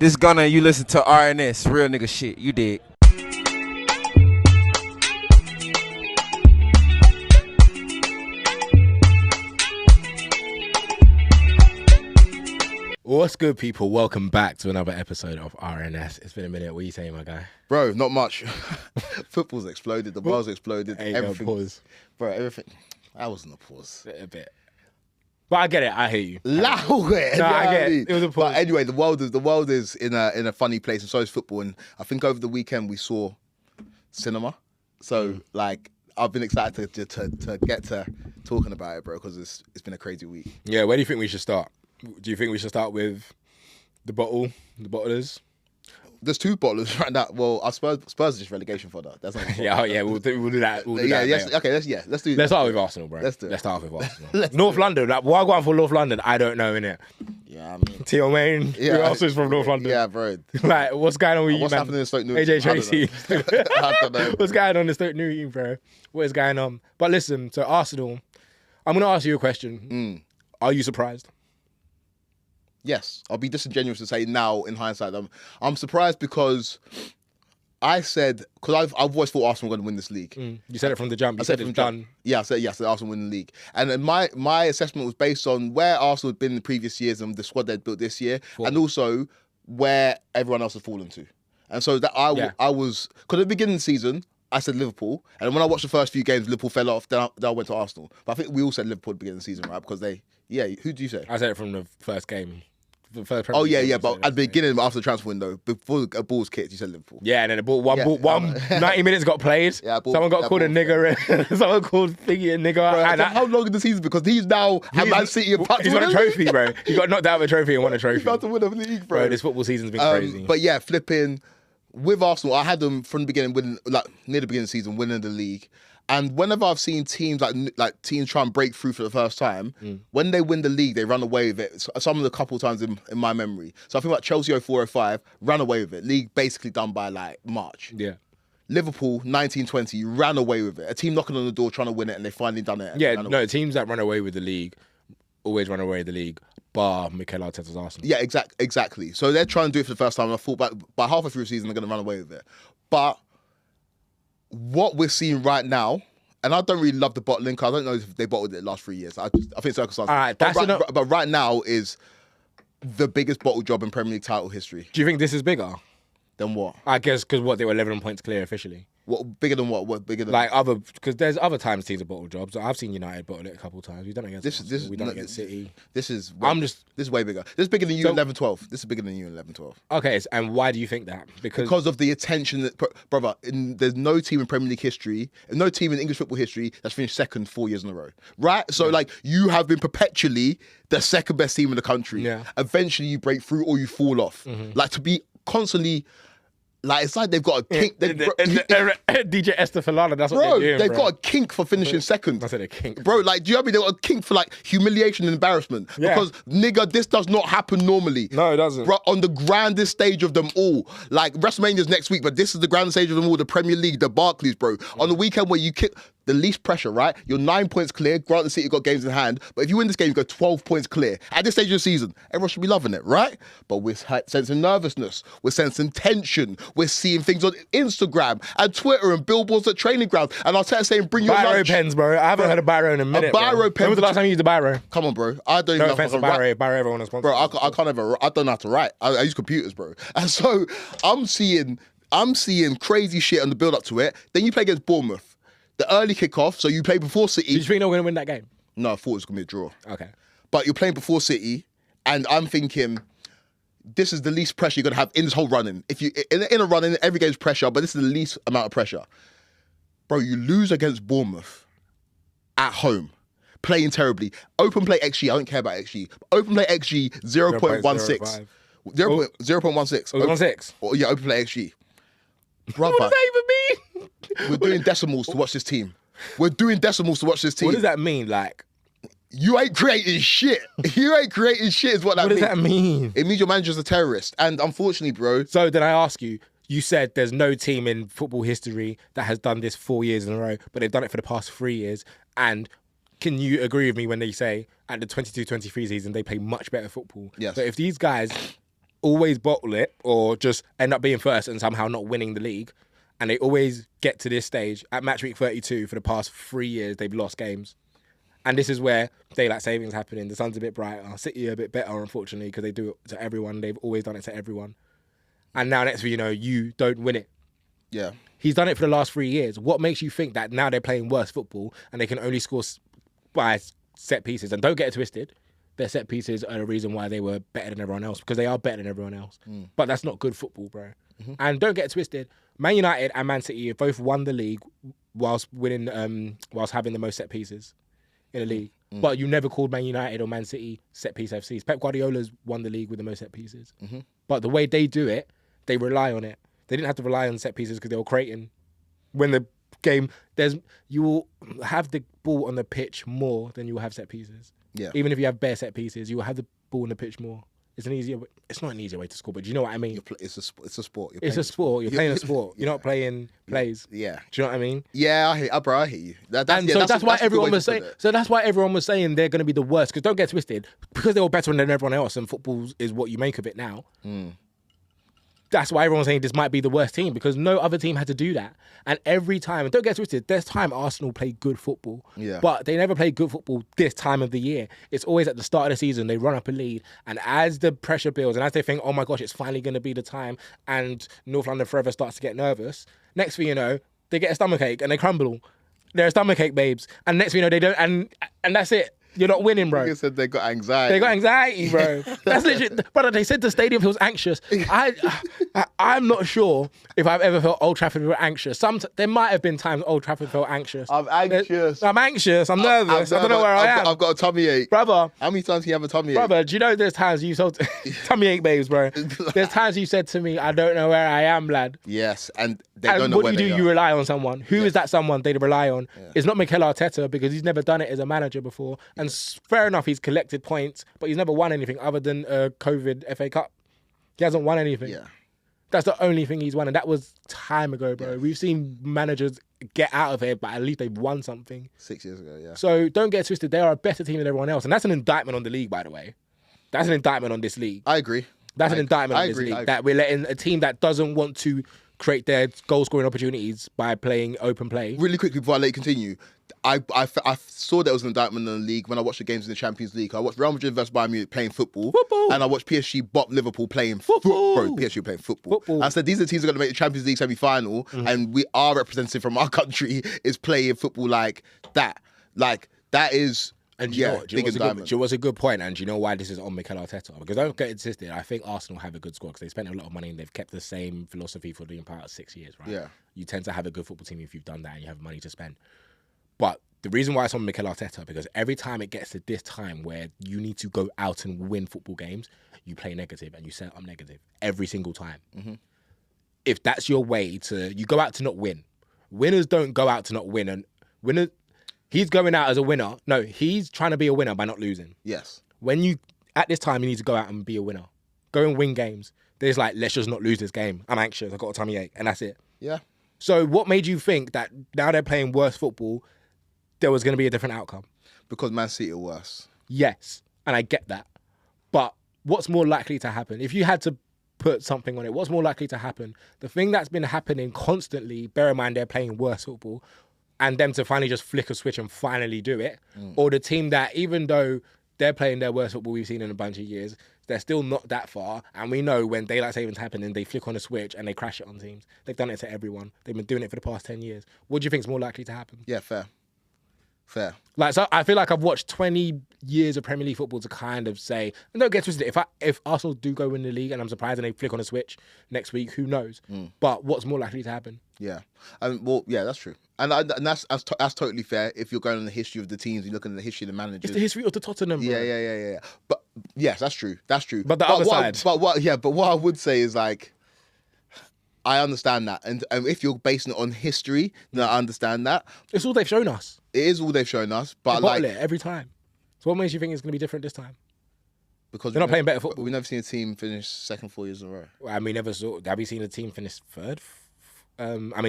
This Gunner, you listen to RNS, real nigga shit. You dig? What's good, people? Welcome back to another episode of RNS. It's been a minute. What are you saying, my guy? Bro, not much. Football's exploded. The world's exploded. Ain't everything. no pause. Bro, everything. That wasn't a pause. A bit. But I get it. I hear you. Loud. No, I get it. It was a pause. But anyway, the world is in a funny place, and so is football. And I think over the weekend we saw cinema. So like, I've been excited to get to talking about it, bro, because it's been a crazy week. Yeah, where do you think we should start? Do you think we should start with the bottlers? There's two bottlers right now. Well, our Spurs is just relegation fodder. That's not. Yeah, we'll do that. Let's do. Let's start with Arsenal, bro. Let's do it. Let's start with Arsenal. North London. Like, why go on for North London? I don't know, innit? Yeah, I mean, Theo Main. Who else is from North London? Yeah, bro. Like, what's going on with you, What's man? happening in Stoke Newington? AJ Tracy. I don't know. What's going on in Stoke Newington, bro? What is going on? But listen, so Arsenal, I'm going to ask you a question. Are you surprised? Yes, I'll be disingenuous to say now in hindsight. I'm surprised because I've always thought Arsenal were going to win this league. You said it from the jump. You said it's done. Yeah, I said Arsenal win the league. And then my assessment was based on where Arsenal had been in the previous years and the squad they'd built this year, and also where everyone else had fallen to. And so that I was, because at the beginning of the season, I said Liverpool, and when I watched the first few games, Liverpool fell off. Then I went to Arsenal. But I think we all said Liverpool at the beginning of the season, right? Because who do you say? I said it from the first game. The first But at the beginning, after the transfer window, before a ball's kicked, you said Liverpool. Yeah, and then the ball, 90 minutes got played. Yeah, someone got called a nigger. Someone called Thingy a nigger. Bro, how long in the season? Because he's now at Man City and he's won a trophy, bro. He got knocked out of a trophy and won a trophy. He's about to win a league, bro. This football season's been crazy. But yeah, flipping with Arsenal, I had them from the beginning, winning, like near the beginning of the season, winning the league. And whenever I've seen teams like teams try and break through for the first time, when they win the league, they run away with it. Some of the couple times in my memory. So I think like Chelsea 04-05 ran away with it. League basically done by like March. Yeah. Liverpool 19-20 ran away with it. A team knocking on the door trying to win it, and they finally done it. Yeah, no, teams that run away with the league always run away with the league. Bar Mikael Arteta's Arsenal. Yeah, exactly. So they're trying to do it for the first time. And I thought by halfway through the season, they're going to run away with it. But what we're seeing right now, and I don't really love the bottling, because I don't know if they bottled it the last 3 years. I think circumstances. All right, but right now is the biggest bottle job in Premier League title history. Do you think this is bigger? Then what? I guess because they were 11 points clear officially. What bigger than what? What bigger than like other? Because there's other times teams have bottled jobs. I've seen United bottle it a couple of times. We've done it against Arsenal. We've done it against City. This is way bigger. This is bigger than you in 11-12. This is bigger than you in 11-12. Okay, and why do you think that? Because of the attention that, brother. There's no team in Premier League history, no team in English football history that's finished second 4 years in a row. Right? So like you have been perpetually the second best team in the country. Yeah. Eventually you break through or you fall off. Like to be constantly. Like it's like they've got a kink. DJ Estefalana, that's what they're doing. They've got a kink for finishing second. I said a kink, bro. Like, do you know what I mean? They've got a kink for like humiliation and embarrassment. Yeah. Because nigga, this does not happen normally. No, it doesn't. Bro, on the grandest stage of them all, like WrestleMania's next week, but this is the grandest stage of them all. The Premier League, the Barclays, bro. On the weekend where you kick the least pressure, right? You're 9 points clear. Granted, City got games in hand, but if you win this game, you go 12 points clear. At this stage of the season, everyone should be loving it, right? But we're sensing nervousness. We're sensing tension. We're seeing things on Instagram and Twitter and billboards at training grounds. And Arteta saying, bring your biro lunch. pens, bro. I haven't heard a biro in a minute. A biro pen. When was the last time you used a biro? Come on, bro. I don't even No offense to biro. Biro, everyone is sponsored. Bro, I don't know how to write. I use computers, bro. And so I'm seeing crazy shit on the build up to it. Then you play against Bournemouth. The early kickoff, so you play before City. Did you think they were going to win that game? No, I thought it was going to be a draw. Okay. But you're playing before City, and I'm thinking, this is the least pressure you're going to have in this whole running. If you in a running, every game's pressure, but this is the least amount of pressure. Bro, you lose against Bournemouth at home, playing terribly. Open play XG, I don't care about XG. Open play XG 0.16. 0.16. It was 1.6. Yeah, open play XG. Brother, What does that even mean? we're doing decimals to watch this team. What does that mean? Like, you ain't creating shit. You ain't creating shit is what that means. What does that mean? It means your manager's a terrorist. And unfortunately, bro. So then I ask you, you said there's no team in football history that has done this 4 years in a row, but they've done it for the past 3 years. And can you agree with me when they say at the 22-23 season, they play much better football? Yes. So if these guys always bottle it or just end up being first and somehow not winning the league. And they always get to this stage. At match week 32, for the past 3 years, they've lost games. And this is where daylight savings happening. The sun's a bit brighter. City are a bit better, unfortunately, because they do it to everyone. They've always done it to everyone. And now next thing you know, you don't win it. Yeah. He's done it for the last 3 years. What makes you think that now they're playing worse football and they can only score by set pieces? And don't get it twisted. Their set pieces are the reason why they were better than everyone else, because they are better than everyone else. But that's not good football, bro. And don't get it twisted. Man United and Man City have both won the league whilst having the most set pieces in the league. But you never called Man United or Man City set piece FCs. Pep Guardiola's won the league with the most set pieces. But the way they do it, they rely on it. They didn't have to rely on set pieces because they were creating. When the game, you will have the ball on the pitch more than you will have set pieces. Yeah. Even if you have bare set pieces, you will have the ball on the pitch more. It's an easier. It's not an easier way to score, but do you know what I mean? It's a sport. It's a sport. You're playing a sport. You're not playing plays. Yeah. Do you know what I mean? Yeah, I hear you. That's why everyone was saying. So that's why everyone was saying they're going to be the worst. Because don't get twisted. Because they were better than everyone else, and football is what you make of it now. That's why everyone's saying this might be the worst team, because no other team had to do that. And every time, and don't get twisted, there's time Arsenal play good football. Yeah. But they never play good football this time of the year. It's always at the start of the season, they run up a lead. And as the pressure builds, and as they think, oh my gosh, it's finally going to be the time, and North London Forever starts to get nervous, next thing you know, they get a stomachache and they crumble. They're a stomachache babes. And next thing you know, they don't, and that's it. You're not winning, bro. They said they got anxiety. They got anxiety, bro. That's legit. Brother, they said the stadium feels anxious. I'm not sure if I've ever felt Old Trafford feel anxious. There might have been times Old Trafford felt anxious. I'm anxious. I'm anxious. I'm nervous. I don't know where I am. I've got a tummy ache. Brother. How many times can you have a tummy ache? Brother, do you know there's times you told... tummy ache babes, bro. There's times you said to me, I don't know where I am, lad. Yes, and they don't know what where do you they do? are. You rely on someone. Who is that someone they rely on? It's not Mikael Arteta, because he's never done it as a manager before. And fair enough, he's collected points, but he's never won anything other than a COVID FA Cup. He hasn't won anything. Yeah. That's the only thing he's won, and that was time ago, bro. Yeah. We've seen managers get out of here, but at least they've won something. 6 years ago, yeah. So don't get twisted. They are a better team than everyone else, and that's an indictment on the league, by the way. That's an indictment on this league. I agree. That's an indictment on this league. That we're letting a team that doesn't want to create their goal-scoring opportunities by playing open play. Really quickly before I let you continue, I saw there was an indictment in the league when I watched the games in the Champions League. I watched Real Madrid versus Bayern Munich playing football. And I watched PSG bop Liverpool playing football. Bro, PSG playing football. I said, these are the teams that are going to make the Champions League semi-final, and our representative from our country is playing football like that. Like, that is... And do you know what's a good point? And do you know why this is on Mikael Arteta? Because don't get it twisted. I think Arsenal have a good squad because they spent a lot of money and they've kept the same philosophy for the entire 6 years, right? Yeah. You tend to have a good football team if you've done that and you have money to spend. But the reason why it's on Mikael Arteta, because every time it gets to this time where you need to go out and win football games, you play negative and you set up negative every single time. If that's your way you go out to not win. Winners don't go out to not win, and winners. He's going out as a winner. No, he's trying to be a winner by not losing. Yes. At this time, you need to go out and be a winner. Go and win games. There's like, let's just not lose this game. I'm anxious. I got a tummy ache, and that's it. Yeah. So what made you think that now they're playing worse football, there was going to be a different outcome? Because Man City are worse. Yes, and I get that. But what's more likely to happen? If you had to put something on it, what's more likely to happen? The thing that's been happening constantly, bear in mind they're playing worse football, and them to finally just flick a switch and finally do it, or the team that, even though they're playing their worst football we've seen in a bunch of years, they're still not that far, and we know when daylight savings happen and they flick on a switch and they crash it on teams. They've done it to everyone. They've been doing it for the past 10 years. What do you think is more likely to happen? Yeah, fair. Like, so I feel like I've watched 20 years of Premier League football to kind of say, and don't get twisted, if Arsenal do go in the league and I'm surprised and they flick on a switch next week, who knows? But what's more likely to happen? Yeah. Well, yeah, that's true. And that's totally fair if you're going on the history of the teams, you're looking at the history of the managers. It's the history of the Tottenham, bro. Yeah. But yes, that's true. But the other side. But what I would say is, like, I understand that. And if you're basing it on history, then I understand that. It's all they've shown us. It is all they've shown us. But they bottle it every time. So what makes you think it's going to be different this time? Because they're not playing better football. We've never seen a team finish second 4 years in a row. Have we seen a team finish third?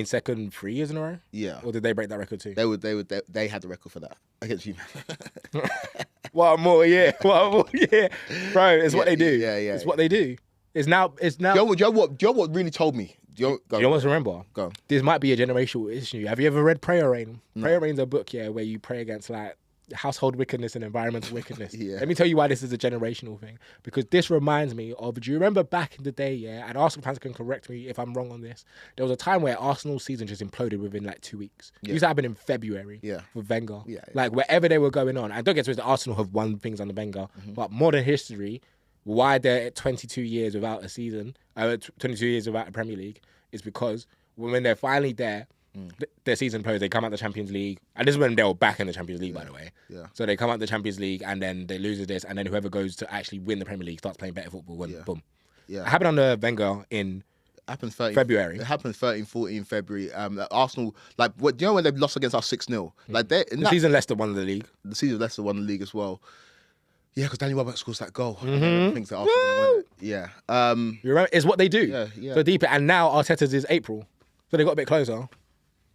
Second 3 years in a row? Yeah. Or did they break that record too? They had the record for that against you. One more year. Bro, it's what they do. Yeah. It's what they do. It's now. Do you know what really told me? You know what's remember? Go. This might be a generational issue. Have you ever read Prayer Rain? No. Prayer Rain's a book, where you pray against like household wickedness and environmental wickedness. Let me tell you why this is a generational thing. Because this reminds me of, do you remember back in the day, and Arsenal fans can correct me if I'm wrong on this, there was a time where Arsenal's season just imploded within like 2 weeks. It used to happen in February with Wenger. Like wherever they were going on. And don't get twisted, Arsenal have won things under Wenger, but modern history, why they're 22 years without a season, 22 years without a Premier League, is because when they're finally there, their season pose, they come out the Champions League, and this is when they were back in the Champions League, by the way. So they come out the Champions League, and then they lose this, and then whoever goes to actually win the Premier League starts playing better football. And boom, it happened under Wenger in February. It happened 13-14 February. Arsenal, like, do you know when they lost against us 6-0? Like the season Leicester won the league. The season Leicester won the league as well. Yeah, because Danny Welbeck scores that goal. I think that Arsenal win it. Yeah. You remember? It's what they do. Yeah. So deep, and now Arteta's is April, so they got a bit closer.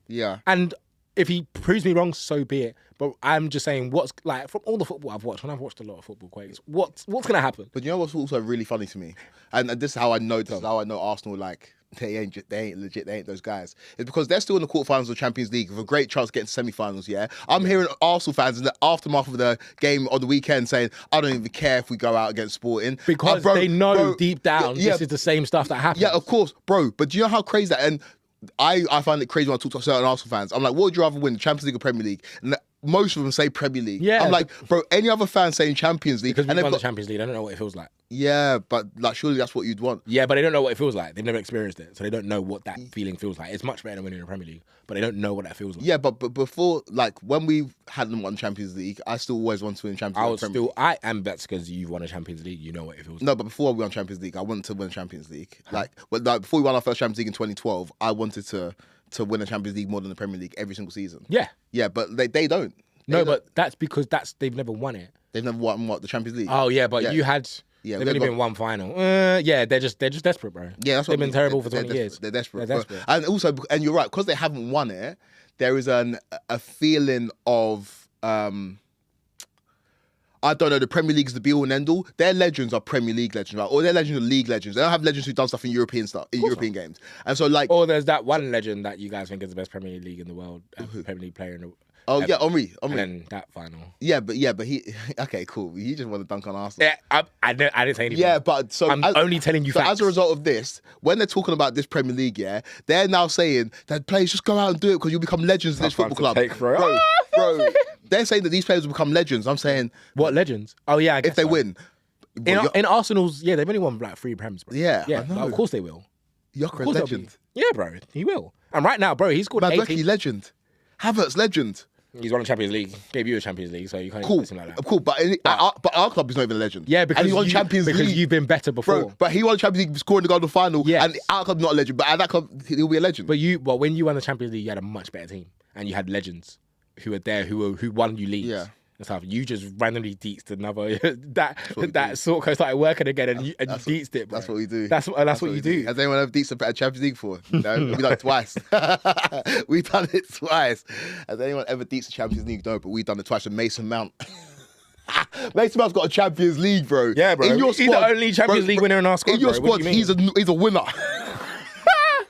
Yeah. And if he proves me wrong, so be it. But I'm just saying, what's like from all the football I've watched, and I've watched a lot of football, Quakes, what's gonna happen? But you know what's also really funny to me, and this is how I know. This is how I know Arsenal. Like they ain't legit. They ain't those guys. It's because they're still in the quarterfinals of the Champions League with a great chance of getting to semi-finals. Yeah, I'm hearing Arsenal fans in the aftermath of the game on the weekend saying, "I don't even care if we go out against Sporting," because they know deep down this is the same stuff that happens. Yeah, of course, bro. But do you know how crazy that? And I find it crazy when I talk to certain Arsenal fans. I'm like, what would you rather win, the Champions League or Premier League? And most of them say Premier League. Yeah, I'm like, bro, any other fan saying Champions League? Because we won the Champions League, I don't know what it feels like. Yeah, but like, surely that's what you'd want. Yeah, but they don't know what it feels like. They've never experienced it, so they don't know what that feeling feels like. It's much better than winning the Premier League, but they don't know what that feels like. Yeah, but before, like, when we hadn't won Champions League, I still always wanted to win Champions League. That's because you've won a Champions League, you know what it feels like. No, but before we won Champions League, I wanted to win Champions League. Like before we won our first Champions League in 2012, I wanted to win a Champions League more than the Premier League every single season. Yeah. Yeah, but they don't. But that's because they've never won it. They've never won the Champions League. Oh yeah, but you had. Yeah, they've only been one final. They're just desperate, bro. Yeah, that's what they've been terrible for 20 years. They're desperate. And also, and you're right, because they haven't won it, there is a feeling of I don't know, the Premier League is the be all and end all. Their legends are Premier League legends, right? Or their legends are league legends. They don't have legends who've done stuff in European games. And so like, or there's that one legend that you guys think is the best Premier League in the world, Premier League player in the world. Oh yeah, Henry. And then that final. Yeah, but he. Okay, cool. He just want to dunk on Arsenal. Yeah, I didn't say anything. Yeah, but so I'm only telling you facts. As a result of this, when they're talking about this Premier League, they're now saying that players just go out and do it because you'll become legends in this football club. Bro, they're saying that these players will become legends. I'm saying, what legends? Oh yeah, I guess if they win. In Arsenal's, they've only won like 3 Prems, bro. Yeah, of course they will. Yokeres legend. Yeah, bro, he will. And right now, bro, he's scored 18. legend. Havertz legend. He's won a Champions League. Gave you a Champions League, so you can't cool. him like that. Cool, but our club is not even a legend. Yeah, because and he won Champions League. Because you've been better before. Bro, but he won Champions League, scoring the goal in the final. Yes. And our club's not a legend, but at that club, he'll be a legend. But when you won the Champions League, you had a much better team, and you had legends who were there who won you leagues. Yeah. And stuff. You just randomly deetsed another that sort of started working again, and you deetsed it, bro. That's what we do. That's what you do. Has anyone ever deetsed a Champions League before? No, we've done it twice. We've done it twice. Has anyone ever deetsed a Champions League? No, but we've done it twice with Mason Mount. Mason Mount's got a Champions League, bro. Yeah, bro. In your squad, he's the only Champions League winner in our squad. In your squad, he's a winner.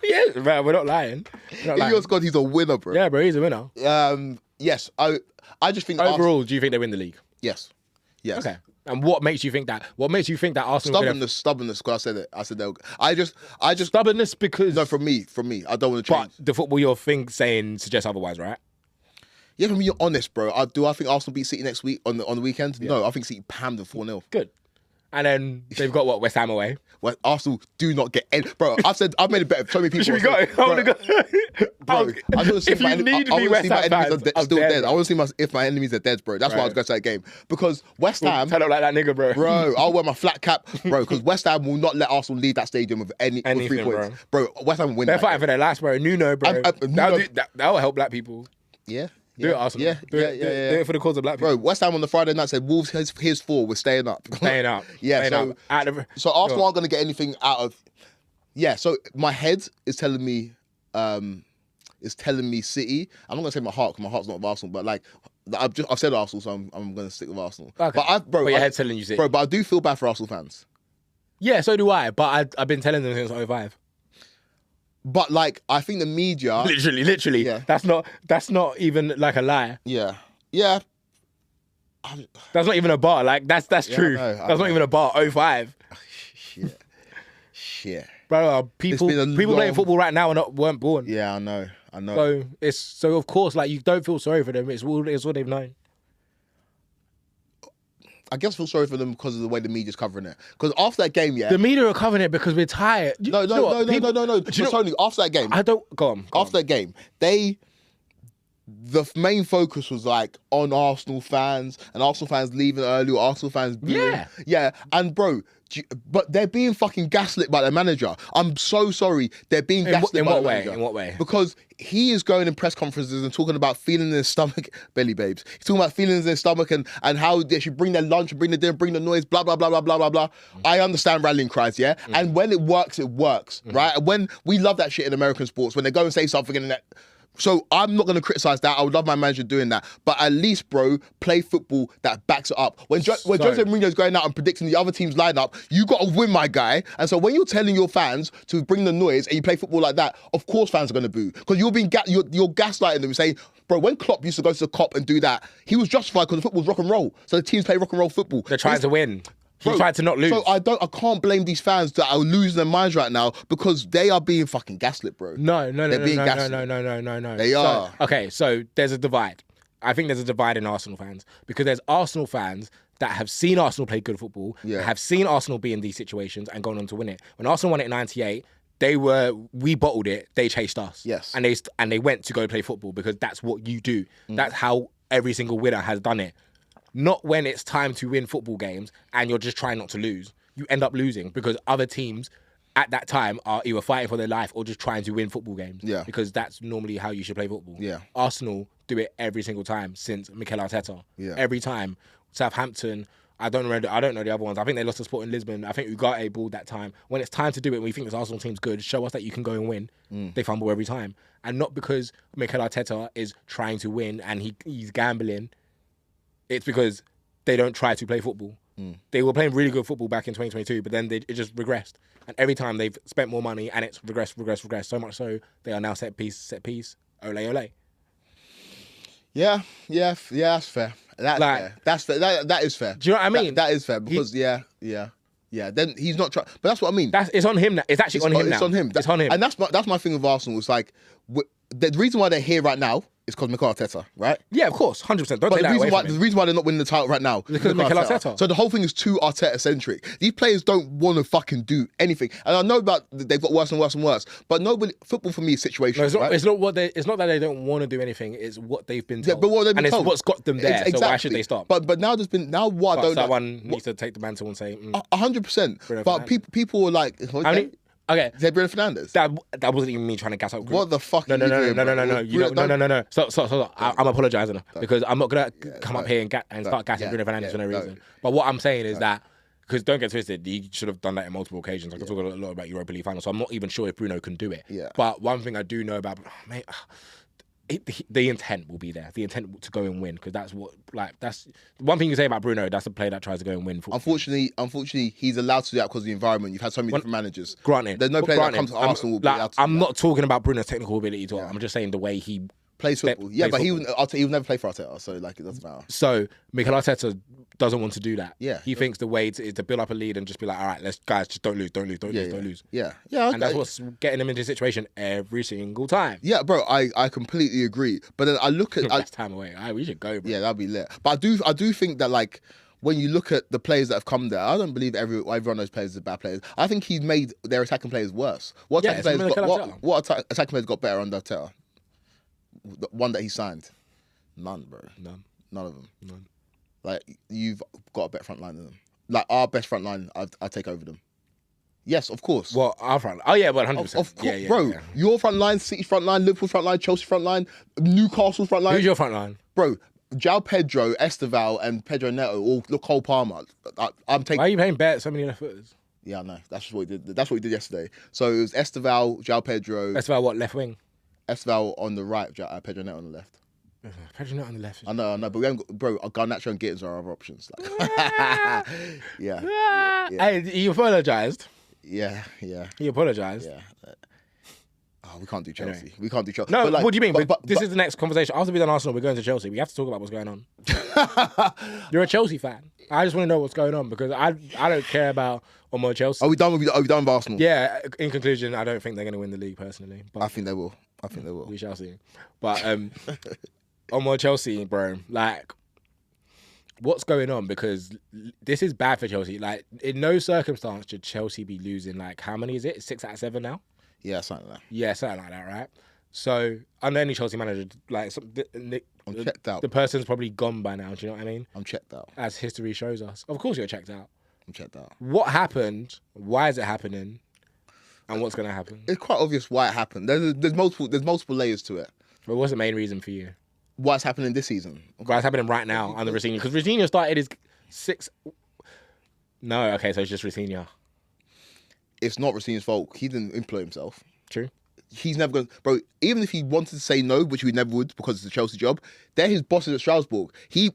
Yeah, bro, we're not lying. In your squad, he's a winner, bro. Yeah, bro, he's a winner. Yes, I just think overall, do you think they win the league? Yes. Okay. And what makes you think that? What makes you think that Arsenal? Stubbornness. Because I said it. I said they'll. I just stubbornness because no, from me, I don't want to change. But the football you're saying suggests otherwise, right? Yeah, from being honest, bro. Do I think Arsenal beat City next week on the weekend? Yeah. No, I think City pammed them 4-0. Good. And then they've got what, West Ham away? Well, Arsenal do not get any. Bro, I've made a bet. So many people. Should we go? I want to go. Bro, I want to see if my enemies are still dead. Bro. I want to see if my enemies are dead, bro. That's why I was going to say that game. Because West Ham. Tell up like that nigga, bro. Bro, I'll wear my flat cap, bro. Because West Ham will not let Arsenal leave that stadium with with 3 points. Bro, West Ham will win. They're fighting for their last, bro. Nuno, bro. That'll help black people. Yeah. Do it, Arsenal. Yeah. Do it for the cause of black people. Bro, West Ham on the Friday night said Wolves, his 4, we're staying up. Staying up. Yeah, so Arsenal aren't going to get anything out of... Yeah, so my head is telling me City. I'm not going to say my heart, because my heart's not with Arsenal, but like, I've said Arsenal, so I'm going to stick with Arsenal. Okay. But your head's telling you City. Bro, but I do feel bad for Arsenal fans. Yeah, so do I. But I've been telling them since 05. But like, I think the media, Literally. Yeah. That's not even like a lie. yeah. That's not even a bar. Like that's true. I That's not know. even a bar. 05. Shit. Bro, people been a playing long- football right now weren't born. Yeah, I know. So of course, like, you don't feel sorry for them. It's all they've known. I guess I feel sorry for them because of the way the media's covering it. Because after that game, The media are covering it because we're tired. No. Tony, after that game, I don't go on. after that game, the main focus was like on Arsenal fans and Arsenal fans leaving early, or Arsenal fans booing. Yeah. And bro, but they're being fucking gaslit by their manager. I'm so sorry. They're being gaslit by the manager. In what way? Because he is going in press conferences and talking about feeling in his stomach, belly babes. He's talking about feelings in his stomach and how they should bring their lunch, bring the dinner, bring the noise, blah, blah, blah, blah, blah, blah, blah. I understand rallying cries, yeah? And when it works, right? And when we love that shit in American sports, when they go and say something and that. So I'm not going to criticize that. I would love my manager doing that. But at least, bro, play football that backs it up. When Jose Mourinho's going out and predicting the other team's lineup, you got to win, my guy. And so when you're telling your fans to bring the noise and you play football like that, of course fans are going to boo. Because you're gaslighting them, saying, bro, when Klopp used to go to the Kop and do that, he was justified because the football's rock and roll. So the teams play rock and roll football. They're trying to win. He Bro, tried to not lose. So I can't blame these fans that are losing their minds right now because they are being fucking gaslit, bro. No. They're being gaslit. No. They are. So there's a divide. I think there's a divide in Arsenal fans because there's Arsenal fans that have seen Arsenal play good football, have seen Arsenal be in these situations and gone on to win it. When Arsenal won it in '98, we bottled it. They chased us. Yes. And they went to go play football because that's what you do. That's how every single winner has done it. Not when it's time to win football games and you're just trying not to lose. You end up losing because other teams at that time are either fighting for their life or just trying to win football games. Yeah. Because that's normally how you should play football. Yeah. Arsenal do it every single time since Mikael Arteta. Yeah. Every time. Southampton, I don't know the other ones. I think they lost to Sport in Lisbon. I think Ugarte balled that time. When it's time to do it, when we think this Arsenal team's good, show us that you can go and win. They fumble every time. And not because Mikael Arteta is trying to win and he's gambling. It's because they don't try to play football. They were playing really good football back in 2022, but then it just regressed. And every time they've spent more money and it's regressed. So much so, they are now set piece. Ole, ole. Yeah, that's fair. That's fair. That's fair. That is fair. Do you know what I mean? That is fair because yeah. Then he's not trying, but that's what I mean. It's on him now. It's actually on him now. It's on him. It's on him. And that's my thing with Arsenal. It's like the reason why they're here right now is because Mikael Arteta, right? Yeah, of course, 100%. Don't But take that away from the him. reason why they're not winning the title right now is Because Mikael Arteta. So the whole thing is too Arteta centric. These players don't want to fucking do anything. And I know about they've got worse and worse and worse. But football for me is situational. No, it's not. Right? It's not that they don't want to do anything. It's what they've been told. Yeah, but what they've been told. It's what's got them there. Exactly. So why should they stop? But now what I don't someone needs to take the mantle and say 100%. Bruno But people are like, okay. Is that Bruno Fernandes? That wasn't even me trying to gas up. What the fuck? No. No. So I'm apologising because I'm not gonna come up here and start gassing Bruno Fernandes for no reason. But what I'm saying is that, because don't get twisted, he should have done that in multiple occasions. I can talk a lot about Europa League finals, so I'm not even sure if Bruno can do it. Yeah. But one thing I do know about, mate, the intent will be there. The intent to go and win, because that's one thing you say about Bruno. That's a player that tries to go and win. Unfortunately, he's allowed to do that because of the environment. You've had so many different managers. Granted, there's no player that comes to Arsenal will be allowed to do I'm that. not talking about Bruno's technical ability. I'm just saying the way he plays football. Yeah, but he would never play for Arteta, so like it doesn't matter. So Mikael Arteta doesn't want to do that. Yeah. He thinks the way is to build up a lead and just be like, all right, guys, just don't lose. Yeah. Okay. And that's what's getting him into a situation every single time. Yeah, bro, I completely agree. But then I look at Best time away. We should go, bro. Yeah, that'd be lit. But I do think that like when you look at the players that have come there, I don't believe everyone of those players are bad players. I think he's made their attacking players worse. What attacking players got better under Arteta? The one that he signed? None, bro. None of them. None. Like, you've got a better front line than them. Like, our best front line, I'd take over them. Yes, of course. Well, our front line. Oh, yeah, 100%. Of course, yeah, bro. Yeah. Your front line, City front line, Liverpool front line, Chelsea front line, Newcastle front line. Who's your front line? Bro, João Pedro, Esteval, and Pedro Neto, or Cole Palmer. I'm taking... Why are you playing so many left footers? Yeah, I know. That's just what he did. That's what he did yesterday. So it was Esteval, João Pedro... Esteval, what, left wing? Esteval on the right, Pedro Neto on the left. Pedro not on the left. I know, but we haven't got, bro. Garnacho and Gittins are our options. Like, yeah. Hey, he apologised. Yeah. He apologised. Yeah. Oh, we can't do Chelsea. Anyway. We can't do Chelsea. No, what do you mean? This is the next conversation. After we've done Arsenal, we're going to Chelsea. We have to talk about what's going on. You're a Chelsea fan. I just want to know what's going on because I don't care about more Chelsea. Are we done with Arsenal? Yeah. In conclusion, I don't think they're going to win the league personally. But I think they will. We shall see. But on more Chelsea, bro. Like, what's going on? Because this is bad for Chelsea. Like, in no circumstance should Chelsea be losing. Like, how many is it? 6 out of 7 now. Yeah, something like that. Yeah, something like that, right? So, under any Chelsea manager, like, I'm checked out. The person's probably gone by now, do you know what I mean? I'm checked out. As history shows us. Of course you're checked out. I'm checked out. What happened? Why is it happening? And what's going to happen? It's quite obvious why it happened. There's multiple layers to it. But what's the main reason for you? What's happening this season? What's happening right now under Rosenior? Because Rosenior started his 6... No, okay, so it's just Rosenior. It's not Rosenior's fault. He didn't employ himself. True. He's never going to... Bro, even if he wanted to say no, which he never would because it's a Chelsea job, they're his bosses at Strasbourg. He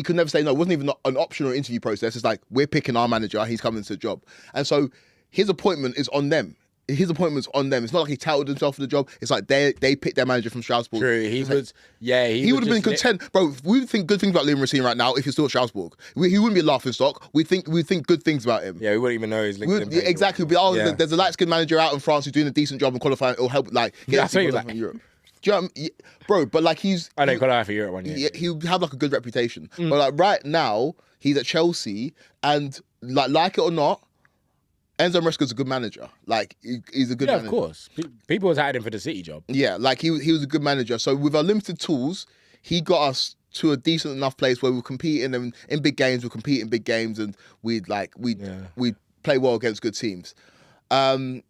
could never say no. It wasn't even an option or interview process. It's like, we're picking our manager. He's coming to the job. And so his appointment is on them. His appointment's on them. It's not like he touted himself for the job. It's like they picked their manager from Strasbourg. True. He would have been content. Bro, we would think good things about Liam Rosenior right now if he's still at Strasbourg. He wouldn't be a laughing stock. We think good things about him. Yeah, we wouldn't even know his LinkedIn page. Exactly. There's a light-skinned manager out in France who's doing a decent job in qualifying. It'll help, like, get from Europe. Do you know what I mean? Bro, but like I didn't qualify for Europe one year. He'll have like a good reputation. But like right now, he's at Chelsea and like it or not, Enzo Maresca's a good manager. Like, he's a good manager. Yeah, of course. People was hiring him for the City job. Yeah, like, he was a good manager. So, with our limited tools, he got us to a decent enough place where we're competing in big games, and we'd play well against good teams. And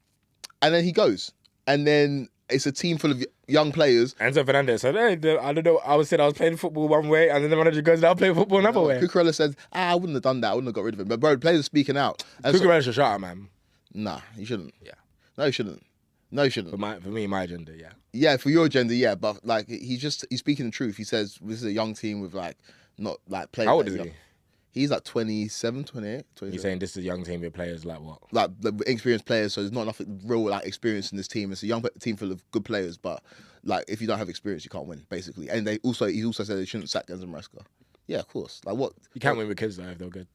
then he goes. And then it's a team full of young players. Enzo Fernandez said, hey, I don't know. I was playing football one way, and then the manager goes, I'll play football another way. Cucurella says, I wouldn't have done that. I wouldn't have got rid of him. But, bro, the players are speaking out. Cucurella should shut up, man. Nah, he shouldn't. Yeah. No, he shouldn't. For me, my agenda, yeah. Yeah, for your agenda, yeah. But, like, he's speaking the truth. He says, this is a young team with, like, not, like, players. How old is he? He's like 27, 28. 27. You're saying this is a young team with players like what? Like the experienced players, so there's not enough real like experience in this team. It's a young team full of good players, but like if you don't have experience, you can't win, basically. And he also said they shouldn't sack Enzo Maresca. Yeah, of course. Like what? You can't win with kids though if they're good.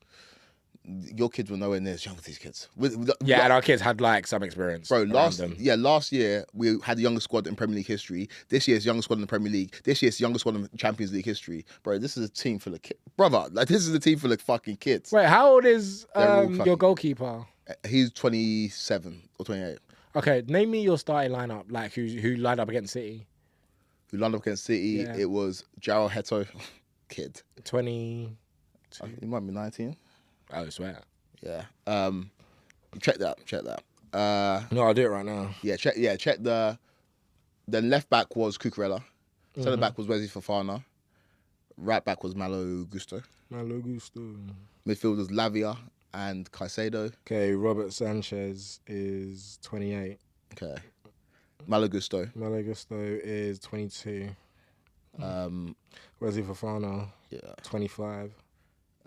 Your kids were nowhere near as young as these kids. And our kids had like some experience. Bro, last year we had the youngest squad in Premier League history. This year's youngest squad in the Premier League. This year's youngest squad in Champions League history. Bro, this is a team full of kids. Brother, like this is a team full of fucking kids. Wait, how old is your goalkeeper? He's 27 or 28. Okay, name me your starting lineup. Like who lined up against City? Who lined up against City? Yeah. It was Jarrell Heto, kid. 20. He might be 19. I swear. Yeah. Check that. No, I'll do it right now. Yeah, check the left back was Cucurella. Centre back was Wesley Fofana. Right back was Malo Gusto. Midfield was Lavia and Caicedo. Okay, Robert Sanchez is 28. Okay. Malo Gusto is 22. Wesley Fofana, 25.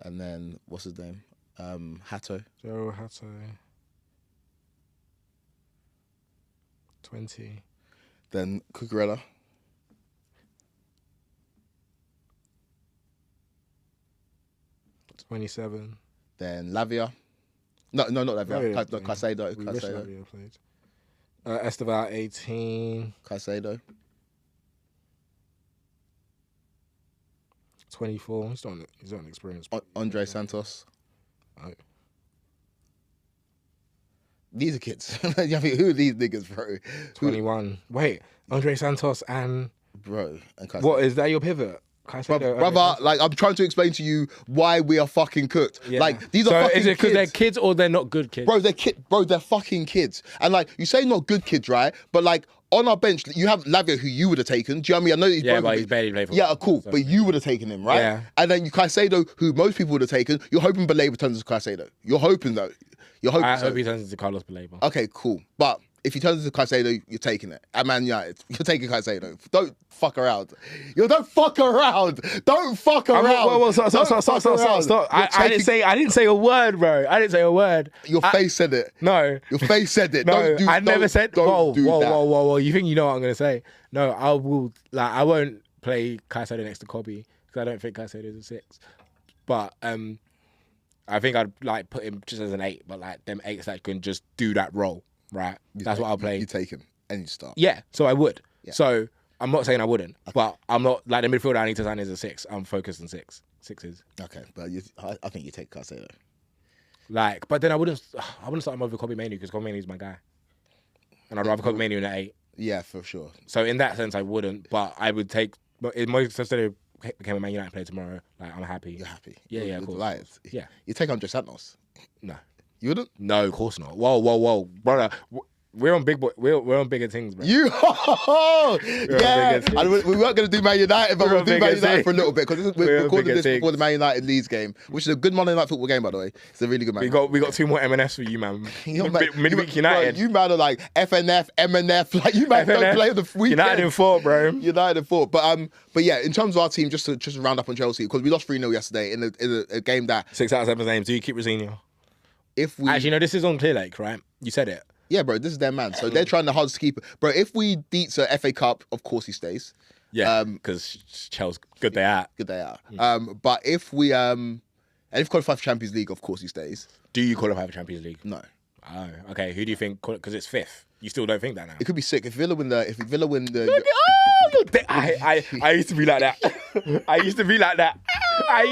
And then what's his name? Hato. Joe Hato. 20. Then Cucurella. 27. Then Lavia. No, not Lavia. Caicedo. We wish Lavia played. Esteval, 18. Caicedo. 24. He's not an experienced. Andre Santos. Oh. These are kids. Who are these niggas, bro? 21. Wait, Andre Santos and... Bro. And Caicedo. What, is that your pivot? Brother, like, I'm trying to explain to you why we are fucking cooked. Yeah. Like, these are fucking kids. Is it because they're kids or they're not good kids? Bro, they're fucking kids. And, like, you say not good kids, right? But, like, on our bench, you have Lavia, who you would have taken. Do you know what I mean? I know he's barely played for. Yeah, cool. So. But you would have taken him, right? Yeah. And then you Caicedo, who most people would have taken. You're hoping Baleba turns into Caicedo. You're hoping, though. I hope he turns into Carlos Baleba. Okay, cool. But if he turns into Caicedo, you're taking it. At Man United, you're taking Caicedo. Don't fuck around. Don't fuck around. Don't fuck around. Whoa, stop. I didn't say a word, bro. I didn't say a word. Your face said it. No. Your face said it. No, I never said. Whoa. You think you know what I'm gonna say? No, I will. Like, I won't play Caicedo next to Kobe because I don't think Caicedo is a 6. But I think I'd like put him just as an 8. But like them 8s that can just do that role, right? That's what I'll play. You take him and you start. Yeah, so I would. Yeah. So I'm not saying I wouldn't, but I'm not like the midfielder I need to sign is a 6. I'm focused on 6s. Okay, but I think you take Caicedo. Like, but then I wouldn't start him over Kobe Mainoo because Kobe Mainoo's my guy, and I'd rather Kobe Mainoo in an 8. Yeah, for sure. So in that sense, I wouldn't, but I would take. But if Moises Caicedo became a Man United player tomorrow, like I'm happy. You're happy. Yeah, of course. Lives. Yeah. You take Andre Santos. No. You wouldn't? No, of course not. Whoa, brother. We're on big boy. We're on bigger things, bro. Yeah. And we weren't going to do Man United, but we'll do Man United for a little bit because we're recording this before the Man United Leeds game, which is a good Monday night football game, by the way. It's a really good match. We got 2 more M&S for you, man. Midweek United. Bro, you man are like FNF, MNF, like you man don't play the weekend. United in 4, bro. United in 4. But yeah, in terms of our team, just to round up on Chelsea, because we lost 3-0 yesterday in a game that 6 out of 7 games. Do you keep Rosenior? Actually, no, this is on Clear Lake, right? You said it. Yeah, bro, this is their man. So they're trying the hardest to keep it. Bro, if we beat a FA Cup, of course he stays. Yeah, because Chelsea, good day out. Good day out. But if we qualify for Champions League, of course he stays. Do you qualify for Champions League? No. Oh, okay. Who do you think? Because it's 5th. You still don't think that now? It could be sick if Villa win the. I used to be like that. I